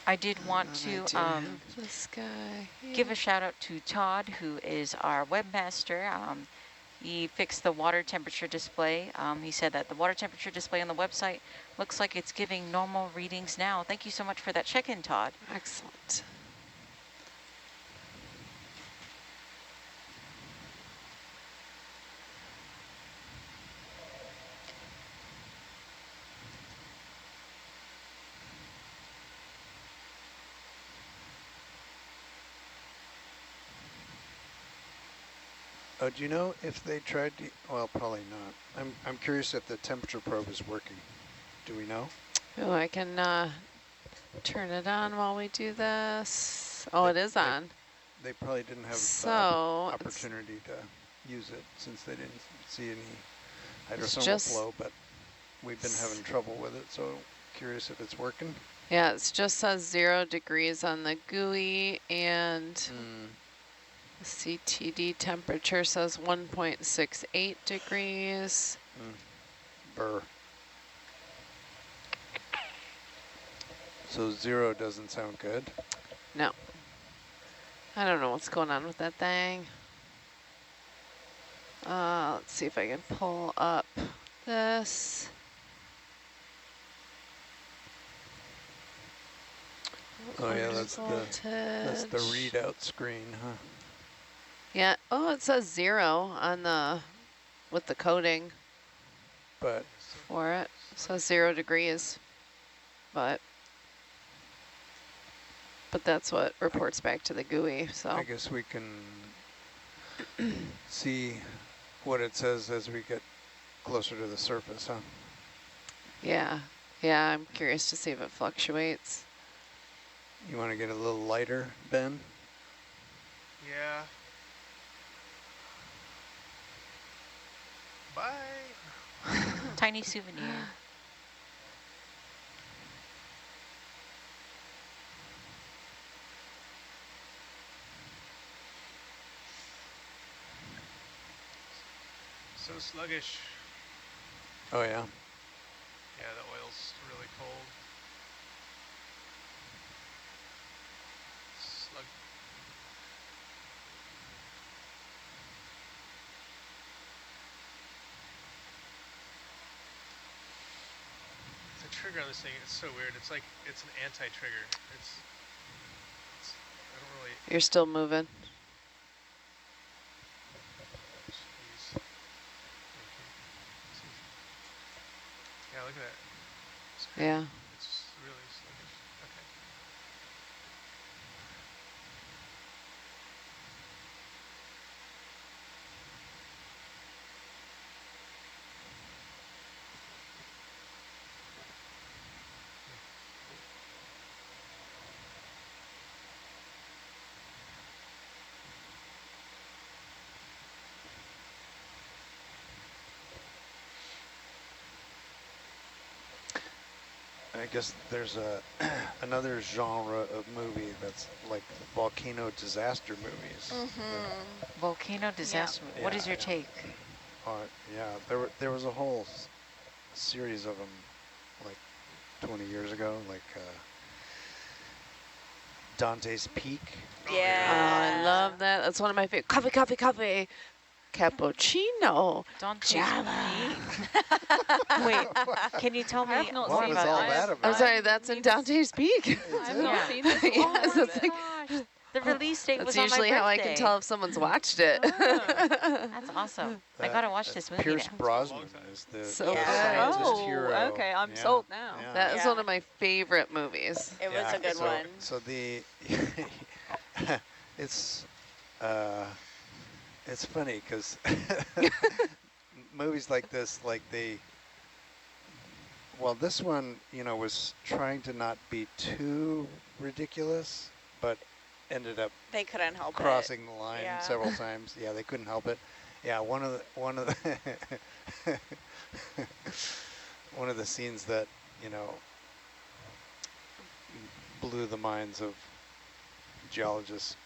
I did want to this guy give a shout out to Todd, who is our webmaster. He fixed the water temperature display. He said that the water temperature display on the website looks like it's giving normal readings now. Thank you so much for that check-in, Todd. Excellent. Oh, do you know if they tried to, well, probably not. I'm curious if the temperature probe is working. Do we know? Oh, I can turn it on while we do this. Oh, it is on. They probably didn't have the opportunity to use it since they didn't see any hydrothermal flow, but we've been having trouble with it, so curious if it's working. Yeah, it just says 0 degrees on the GUI and... CTD temperature says 1.68 degrees. Burr. So 0 doesn't sound good? No. I don't know what's going on with that thing. Let's see if I can pull up this. Oh yeah, that's the readout screen, huh? Yeah. Oh, it says 0 on with the coding. But for it. It says 0 degrees. But that's what reports back to the GUI. So I guess we can see what it says as we get closer to the surface, huh? Yeah. Yeah, I'm curious to see if it fluctuates. You want to get a little lighter, Ben? Yeah. Bye. Tiny souvenir. So sluggish. Oh, yeah? Yeah, the oil's really cold. Slug. The trigger on this thing is so weird. It's like, it's an anti-trigger. It's I don't really... You're still moving. Jeez. Yeah, look at that. It's crazy. Yeah. It's really sluggish. Okay. I guess there's another genre of movie that's like volcano disaster movies. Volcano disaster. Yeah. What is your take? Yeah, there was a whole series of them like 20 years ago, like Dante's Peak. Yeah. Oh, I love that. That's one of my favorite. Coffee, coffee, coffee. Cappuccino. Java. Wait, can you tell me I have not What seen was that. all that about? I'm sorry, that's in Dante's Peak. I have not seen it. Yes, it's like, The release date that's was on my usually birthday. how I can tell if someone's watched it. That's awesome. I gotta watch this movie Pierce now. Brosnan is the So good. scientist Oh, hero. okay, I'm Yeah, sold now. yeah. That is Yeah. one of my favorite movies. It was a good so, one. So the it's funny because movies like this, like this one, was trying to not be too ridiculous, but ended up They couldn't help crossing the line Yeah. several times. Yeah, they couldn't help it. Yeah, one of the one of the scenes that blew the minds of geologists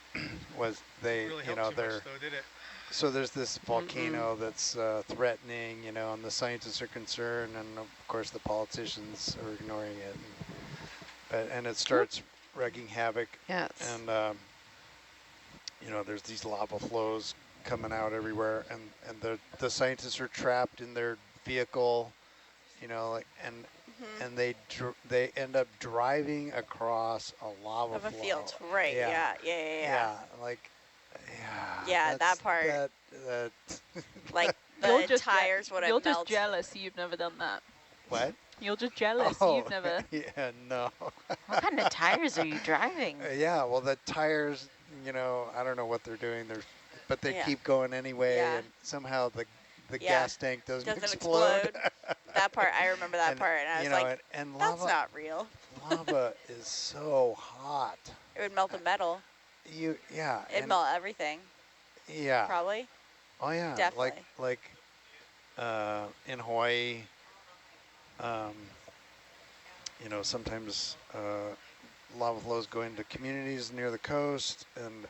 was they, Really helped too they're much though, did it? so there's this volcano that's threatening, and the scientists are concerned, and of course the politicians are ignoring it, and it starts wreaking havoc. Yes. And there's these lava flows coming out everywhere, and the scientists are trapped in their vehicle, and they end up driving across a lava Of a flow. field, right? Yeah. Yeah. Yeah, that part. That Like You're the just tires wouldn't You're melt. just jealous you've never done that. what? You're just jealous Oh, you've never. yeah, no. What kind of tires are you driving? Yeah, well, the tires, I don't know what they're doing. But they Yeah. keep going anyway, Yeah. and somehow the Yeah. gas tank doesn't explode. That part, I remember that part, and I was like, and that's lava, not real. lava is so hot. It would melt the metal. It'd melt everything, Yeah. probably. Oh yeah. Definitely. Like in Hawaii, sometimes lava flows go into communities near the coast, and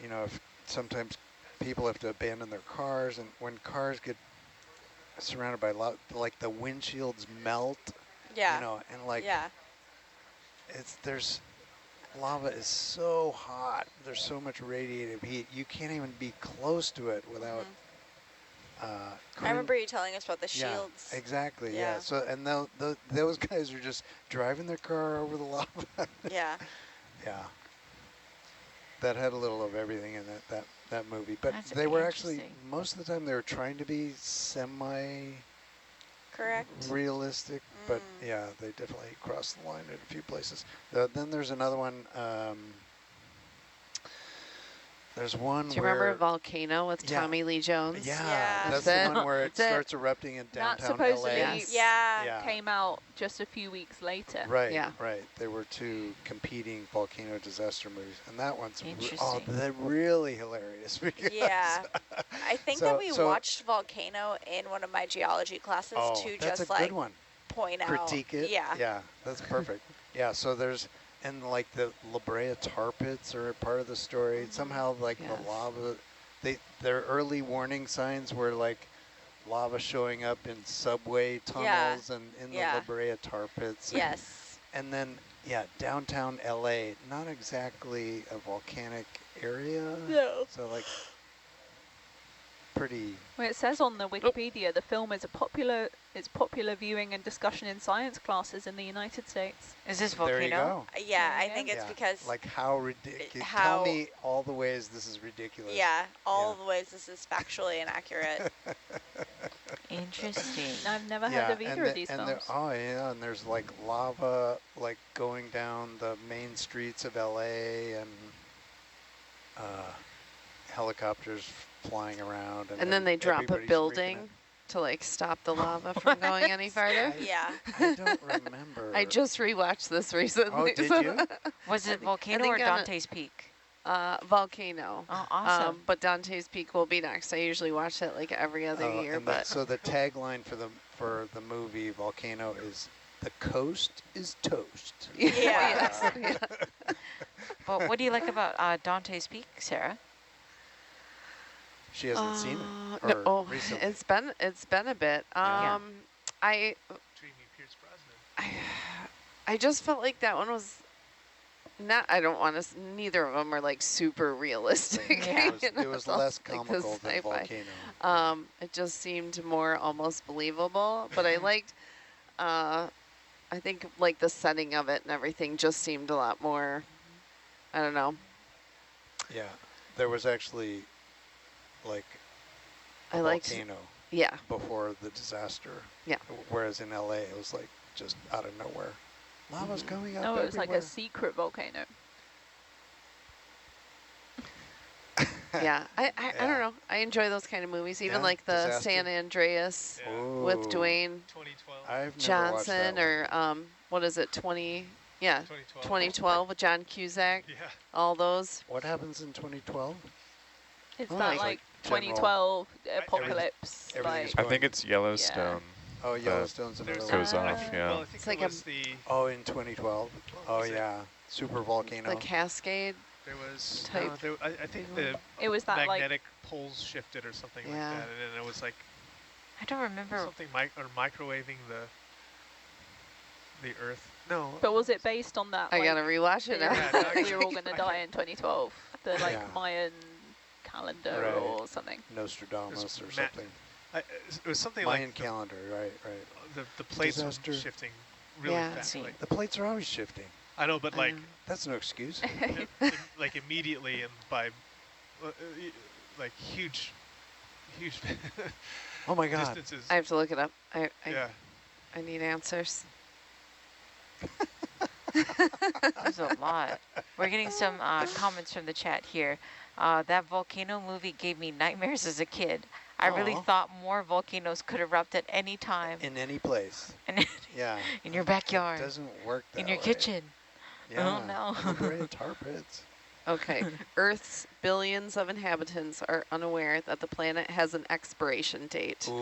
if sometimes people have to abandon their cars, and when cars get surrounded by lava, like the windshields melt. Yeah. And like Yeah. there's lava is so hot. There's so much radiative heat. You can't even be close to it without. I remember you telling us about the shields. Yeah, exactly. Yeah. Yeah. So and those guys are just driving their car over the lava. Yeah. Yeah. That had a little of everything in that movie, but That's they were actually interesting. most of the time they were trying to be semi Correct. realistic, but yeah, they definitely crossed the line in a few places. Then there's another one. There's one. Do you remember Volcano with Tommy Lee Jones? Yeah, that's That's the one where it That's it. starts erupting in That downtown supposedly LA. Yeah. came out just a few weeks later. Right, Yeah. right. They were two competing volcano disaster movies, and that one's Interesting. they're really hilarious. Because Yeah. I think that we watched Volcano in one of my geology classes to that's just a good one. point out. Critique it. Yeah. Yeah, that's perfect. Yeah, so there's, and like the La Brea tar pits are a part of the story. Somehow like the lava, their early warning signs were like lava showing up in subway tunnels and in the La Brea tar pits. Yes. And then, yeah, downtown LA, not exactly a volcanic area. No. So like pretty. Well, it says on the Wikipedia the film is popular viewing and discussion in science classes in the United States. Is this volcano? There you go. Yeah, I think it's because... Like how ridiculous. Tell me all the ways this is ridiculous. Yeah, all the ways this is factually inaccurate. Interesting. I've never heard of either of these films. Oh yeah, and there's like lava like going down the main streets of LA and helicopters flying around. And then they drop a building to like stop the lava from going any farther. I don't remember. I just rewatched this recently. Oh, did you? Was it Volcano or Dante's Peak? Volcano. Oh, awesome. But Dante's Peak will be next. I usually watch it like every other year. But so the tagline for the movie Volcano is "The coast is toast." Yes. Well, what do you like about Dante's Peak, Sarah? She hasn't seen it. No, recently. it's been a bit. I just felt like that one was not. I don't want to. Neither of them are like super realistic. Yeah, it was less comical than Volcano. It just seemed more almost believable. But I liked. I think like the setting of it and everything just seemed a lot more. I don't know. Yeah, there was actually like a volcano. Yeah. Before the disaster. Yeah. Whereas in LA, it was like just out of nowhere. Lava's going up No, it was everywhere. like a secret volcano. Yeah, I don't know. I enjoy those kind of movies, even like the Disaster. San Andreas with Dwayne 2012. Johnson or what is it, 2012 with John Cusack. Yeah. All those. What happens in 2012? Is that like 2012 apocalypse? Everything's I think it's Yellowstone. Oh, Yellowstone's another one. Goes off, yeah. Well, I think It's like it was the... Oh, in 2012? Oh, yeah. Super volcano. The Cascade. There was... type. I think the it was that magnetic poles shifted or something like that. And then it was like... I don't remember. Something microwaving the Earth. No. But was it based on that? I gotta rewatch it now. Yeah, we were all going to die in 2012. The Mayan calendar or something. Nostradamus or something. It was something Mayan like calendar, right. The plates were shifting really fast. Like, the plates are always shifting. I know, but like that's no excuse. Like immediately and by like huge. Oh my God! Distances. I have to look it up. I need answers. There's a lot. We're getting some comments from the chat here. That volcano movie gave me nightmares as a kid. I really thought more volcanoes could erupt at any time. In any place. Yeah. In your backyard. It doesn't work that in your way. kitchen. Yeah. Oh no. Tar pits. Okay. Earth's billions of inhabitants are unaware that the planet has an expiration date. Ooh.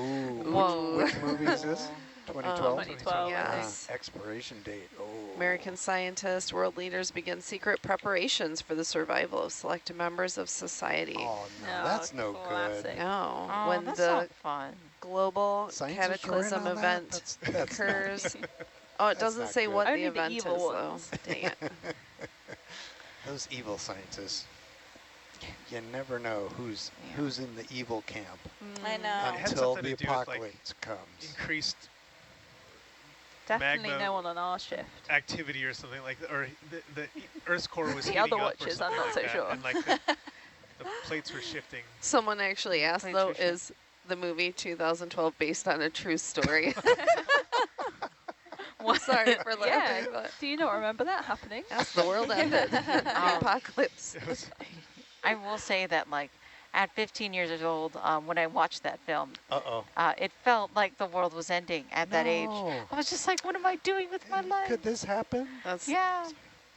Whoa. Which movie is this? 2012? 2012. Yes. Expiration date. Oh. American scientists, world leaders begin secret preparations for the survival of select members of society. Oh, no, that's no good. No. Oh, When that's the not fun. global Scientists were in cataclysm on event that's occurs. Oh, it doesn't not say good. what Only the the event is, evil though. ones. Dang it. Those evil scientists. You never know who's in the evil camp I know. until the apocalypse comes. Increased Definitely magma no one on our shift. activity or something like that, or the Earth's core was The heating other up or watches, something I'm not like so that, sure. and like the plates were shifting. Someone actually asked, Please though, refresh. is the movie 2012 based on a true story? Well, sorry for laughing, but Do you not remember that happening? yes, the world ended. The apocalypse. It was, I will say that like at 15 years old, when I watched that film, it felt like the world was ending at that age. I was just like, what am I doing with my life? Could this happen? That's, Yeah.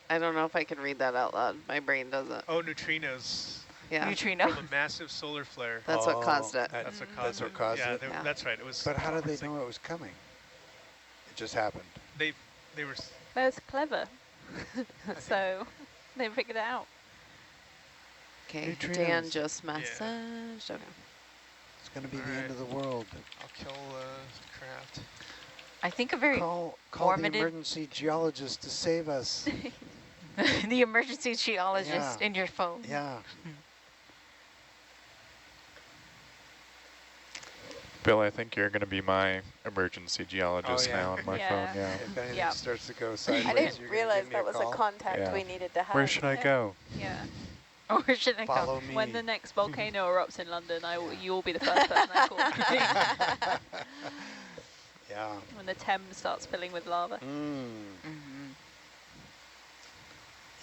I don't know if I can read that out loud. My brain doesn't. oh, neutrinos Yeah. Neutrino. from a massive solar flare. That's what caused it. That's what caused it. Yeah, Yeah, Yeah. that's right. It was. But how did they it's like know it was coming? It just happened. They were. That's clever. So they figured it out. Okay, Neutrinos. Dan just messaged. Okay. It's going to be All the right. end of the world. I'll kill the craft. I think a very Call the formative... emergency geologist to save us. the emergency geologist Yeah. in your phone. Yeah. Bill, I think you're going to be my emergency geologist now on my phone. Yeah. If anything starts to go sideways, I didn't you're realize give me that was call. a contact Yeah. we needed to have. Where should I go? Yeah. Oh, where should I go? Follow me. When the next volcano erupts in London, you will be the first person I call. Yeah. When the Thames starts filling with lava.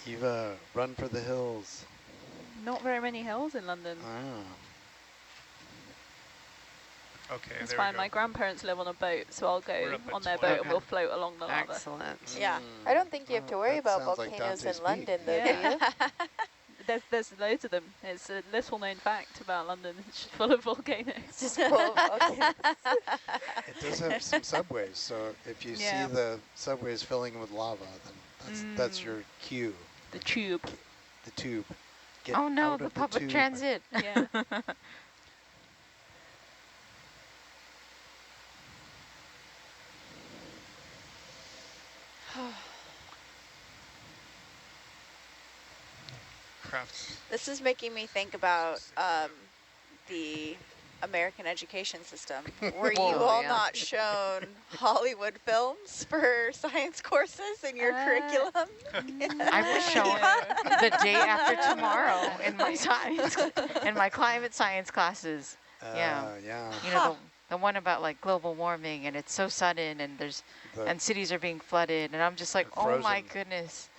Eva, run for the hills. Not very many hills in London. Okay, It's there fine. we go. My grandparents live on a boat, so I'll We're go up at on their 20. boat and we'll float along the lava. Excellent. Yeah. I don't think you have to worry that about sounds like volcanoes Dante's in Peak. London, though, Yeah. do you? There's loads of them. It's a little known fact about London. It's just full of volcanoes. It's just full of volcanoes. It does have some subways, so if you see the subways filling with lava, then that's your cue. The tube. The tube. Get Oh no, out the of public tube. transit. Yeah. Crafts. This is making me think about the American education system. Were you all not shown Hollywood films for science courses in your curriculum? I was shown the day after tomorrow in my science, in my climate science classes. Yeah. You know, the one about like global warming and it's so sudden and and cities are being flooded and I'm just like, oh my goodness.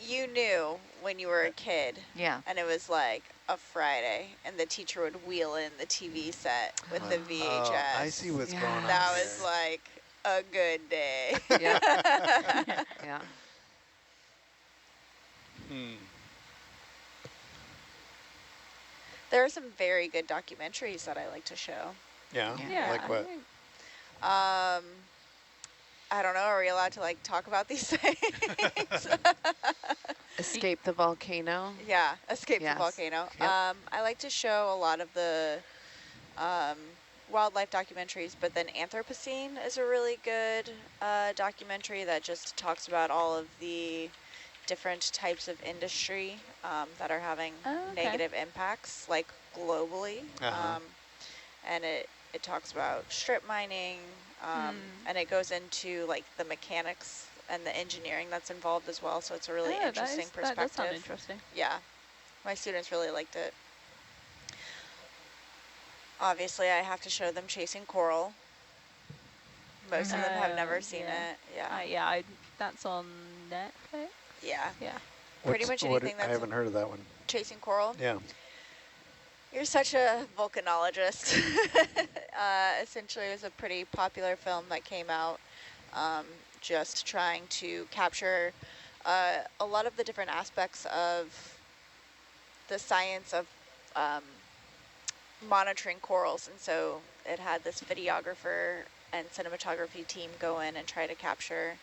You knew when you were a kid. Yeah. And it was like a Friday and the teacher would wheel in the TV set with the VHS. Oh, I see what's going on. That was like a good day. Yeah. Yeah. There are some very good documentaries that I like to show. Yeah? Yeah. Like what? I don't know. Are we allowed to like talk about these things? Escape the volcano. Yeah, Escape the Yes. Volcano. Yep. I like to show a lot of the wildlife documentaries, but then Anthropocene is a really good documentary that just talks about all of the different types of industry that are having negative impacts, like globally. And it talks about strip mining, and it goes into like the mechanics and the engineering that's involved as well. So it's a really interesting perspective. That does sound interesting. Yeah, my students really liked it. Obviously, I have to show them chasing coral. Most of them have never seen it. Yeah. That's on Netflix. Yeah. Yeah. Pretty much anything I that's haven't heard of that one. chasing coral. Yeah. You're such a volcanologist. Essentially, it was a pretty popular film that came out just trying to capture a lot of the different aspects of the science of monitoring corals. And so it had this videographer and cinematography team go in and try to capture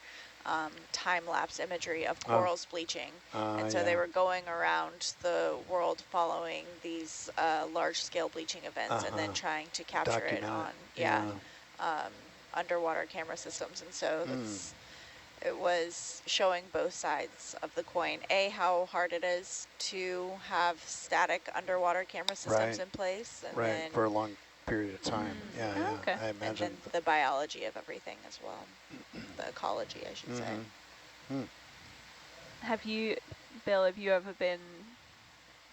time-lapse imagery of corals bleaching. And so they were going around the world following these large-scale bleaching events and then trying to capture it on underwater camera systems. And so it was showing both sides of the coin. A, how hard it is to have static underwater camera systems in place. And then for a long period of time. Okay. I imagine. and then the biology of everything as well. The ecology, I should say. Have you, Bill, have you ever been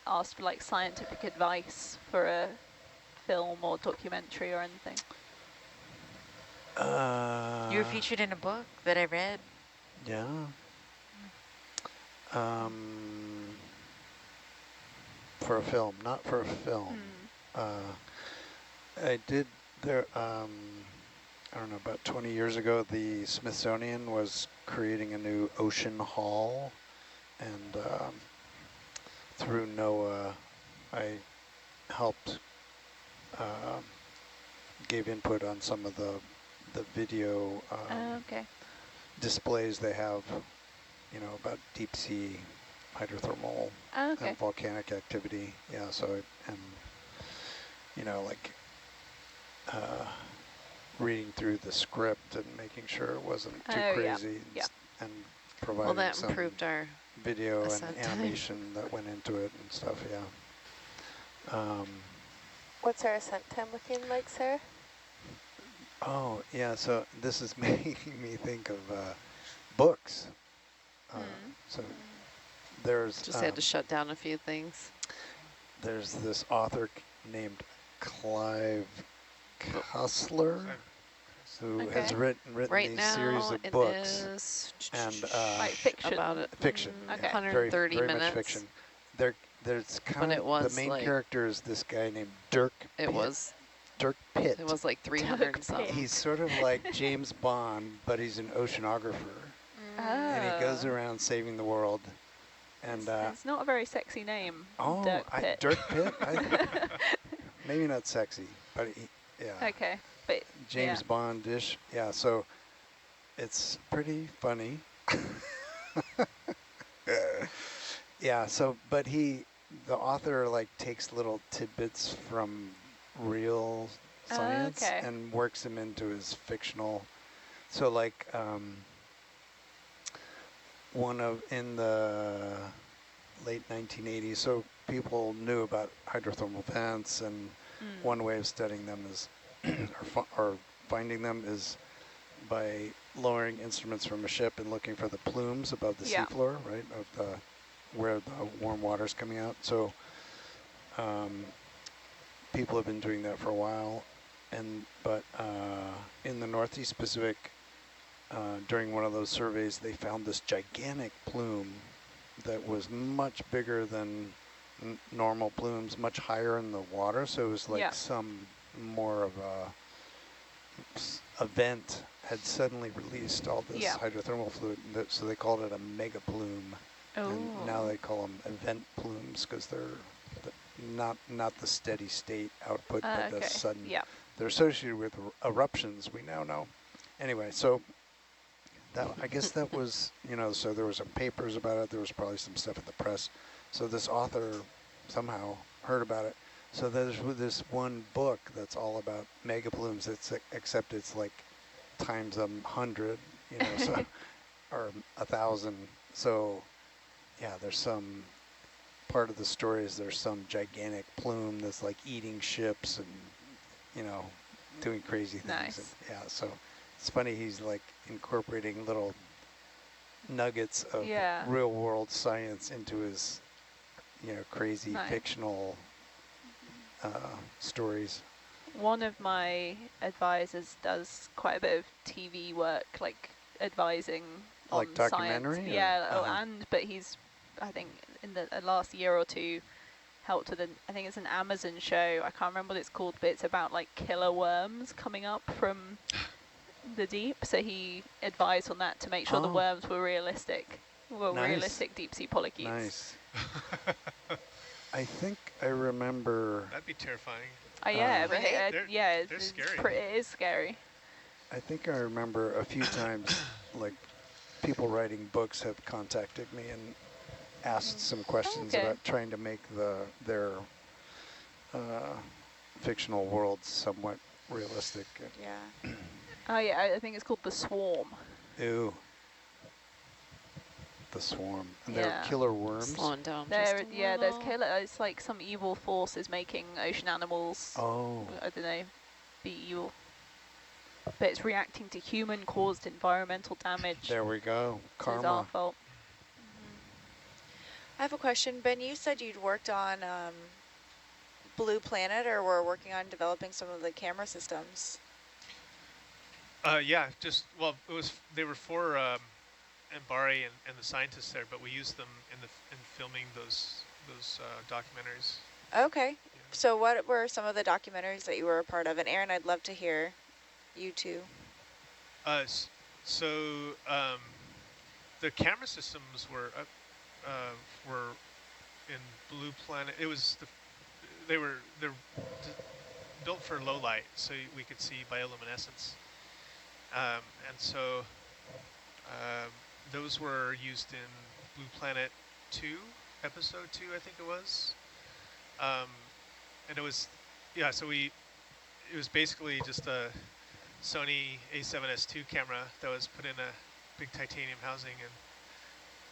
asked for like scientific advice for a film or documentary or anything? You were featured in a book that I read. Yeah. For a film, not for a film. I did there, I don't know, about 20 years ago, the Smithsonian was creating a new ocean hall, and through NOAA, I helped, gave input on some of the video displays they have, you know, about deep sea hydrothermal and volcanic activity. Yeah, so, and, you know, like reading through the script and making sure it wasn't too Oh, crazy yeah. and Well, providing that some improved our video and ascent time. animation that went into it and stuff, yeah. What's our ascent time looking like, Sarah? Oh, yeah, so this is making me think of books. So there's... Just had to shut down a few things. There's this author named Clive Cussler who has written right these now series of it books. Is and like fiction. About it. Fiction, Okay. yeah, 130 very minutes. much fiction. There's kind But it was the main like, character is this guy named Dirk Pitt. Dirk Pitt. It was like 300 and something. He's sort of like James Bond, but he's an oceanographer. And he goes around saving the world. And it's not a very sexy name. Oh, Dirk Pitt. Dirk Pitt? Maybe not sexy, but yeah. Okay, but James Bond-ish. Yeah, so it's pretty funny. Yeah, so, but the author like takes little tidbits from real science and works them into his fictional. So like in the late 1980s, so people knew about hydrothermal vents, and one way of studying them is, or finding them is by lowering instruments from a ship and looking for the plumes above the seafloor, right, of where the warm water is coming out. So people have been doing that for a while, but in the Northeast Pacific, during one of those surveys, they found this gigantic plume that was much bigger than normal plumes, much higher in the water. So it was like some more of a vent had suddenly released all this hydrothermal fluid, so they called it a mega plume. And now they call them event plumes because they're not the steady state output, but the sudden. Yeah. They're associated with eruptions, we now know. Anyway, so I guess that was, so there was some papers about it. There was probably some stuff in the press. So this author somehow heard about it. So there's this one book that's all about mega plumes, except it's like times 100, so, or 1,000. So yeah, there's some part of the story is there's some gigantic plume that's like eating ships and, doing crazy things. Nice. And, yeah, so it's funny he's like incorporating little nuggets of real world science into his, crazy fictional stories. One of my advisors does quite a bit of TV work, like advising on like documentary? Science. Yeah, but he's, I think, in the last year or two, helped with I think it's an Amazon show. I can't remember what it's called, but it's about like killer worms coming up from the deep. So he advised on that to make sure the worms were realistic. Realistic deep sea polychaetes. Nice. I think I remember. That'd be terrifying. Yeah, but they're scary. It is scary. I think I remember a few times, like people writing books have contacted me and asked some questions about trying to make their fictional worlds somewhat realistic. Yeah. I think it's called The Swarm. Ew. The Swarm. And they're killer worms? Slowing down there's killer, it's like some evil force is making ocean animals, I don't know, be evil. But it's reacting to human-caused environmental damage. There we go. Karma. It's our fault. I have a question. Ben, you said you'd worked on Blue Planet, or were working on developing some of the camera systems. Yeah, they were for Mbari and the scientists there, but we used them in filming those documentaries. Okay. Yeah. So what were some of the documentaries that you were a part of? And Aaron, I'd love to hear you too. The camera systems were in Blue Planet. They're built for low light, so we could see bioluminescence. And so those were used in Blue Planet 2, episode 2, I think it was. And it was, so it was basically just a Sony A7S II camera that was put in a big titanium housing, and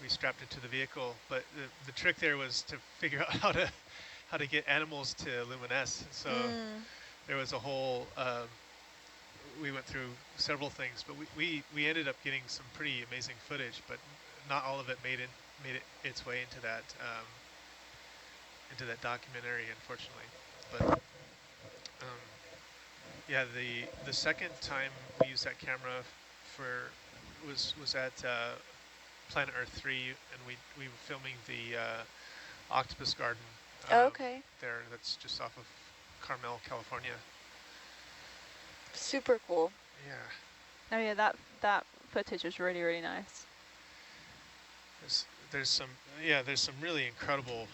we strapped it to the vehicle. But the trick there was to figure out how to get animals to luminesce. So there was a whole, we went through several things, but we ended up getting some pretty amazing footage, but not all of it made it its way into that documentary, unfortunately. But yeah, the second time we used that camera was at Planet Earth 3, and we were filming the octopus garden. Okay. There, that's just off of Carmel, California. Super cool. Oh Yeah. yeah, that footage was really, really nice. There's some really incredible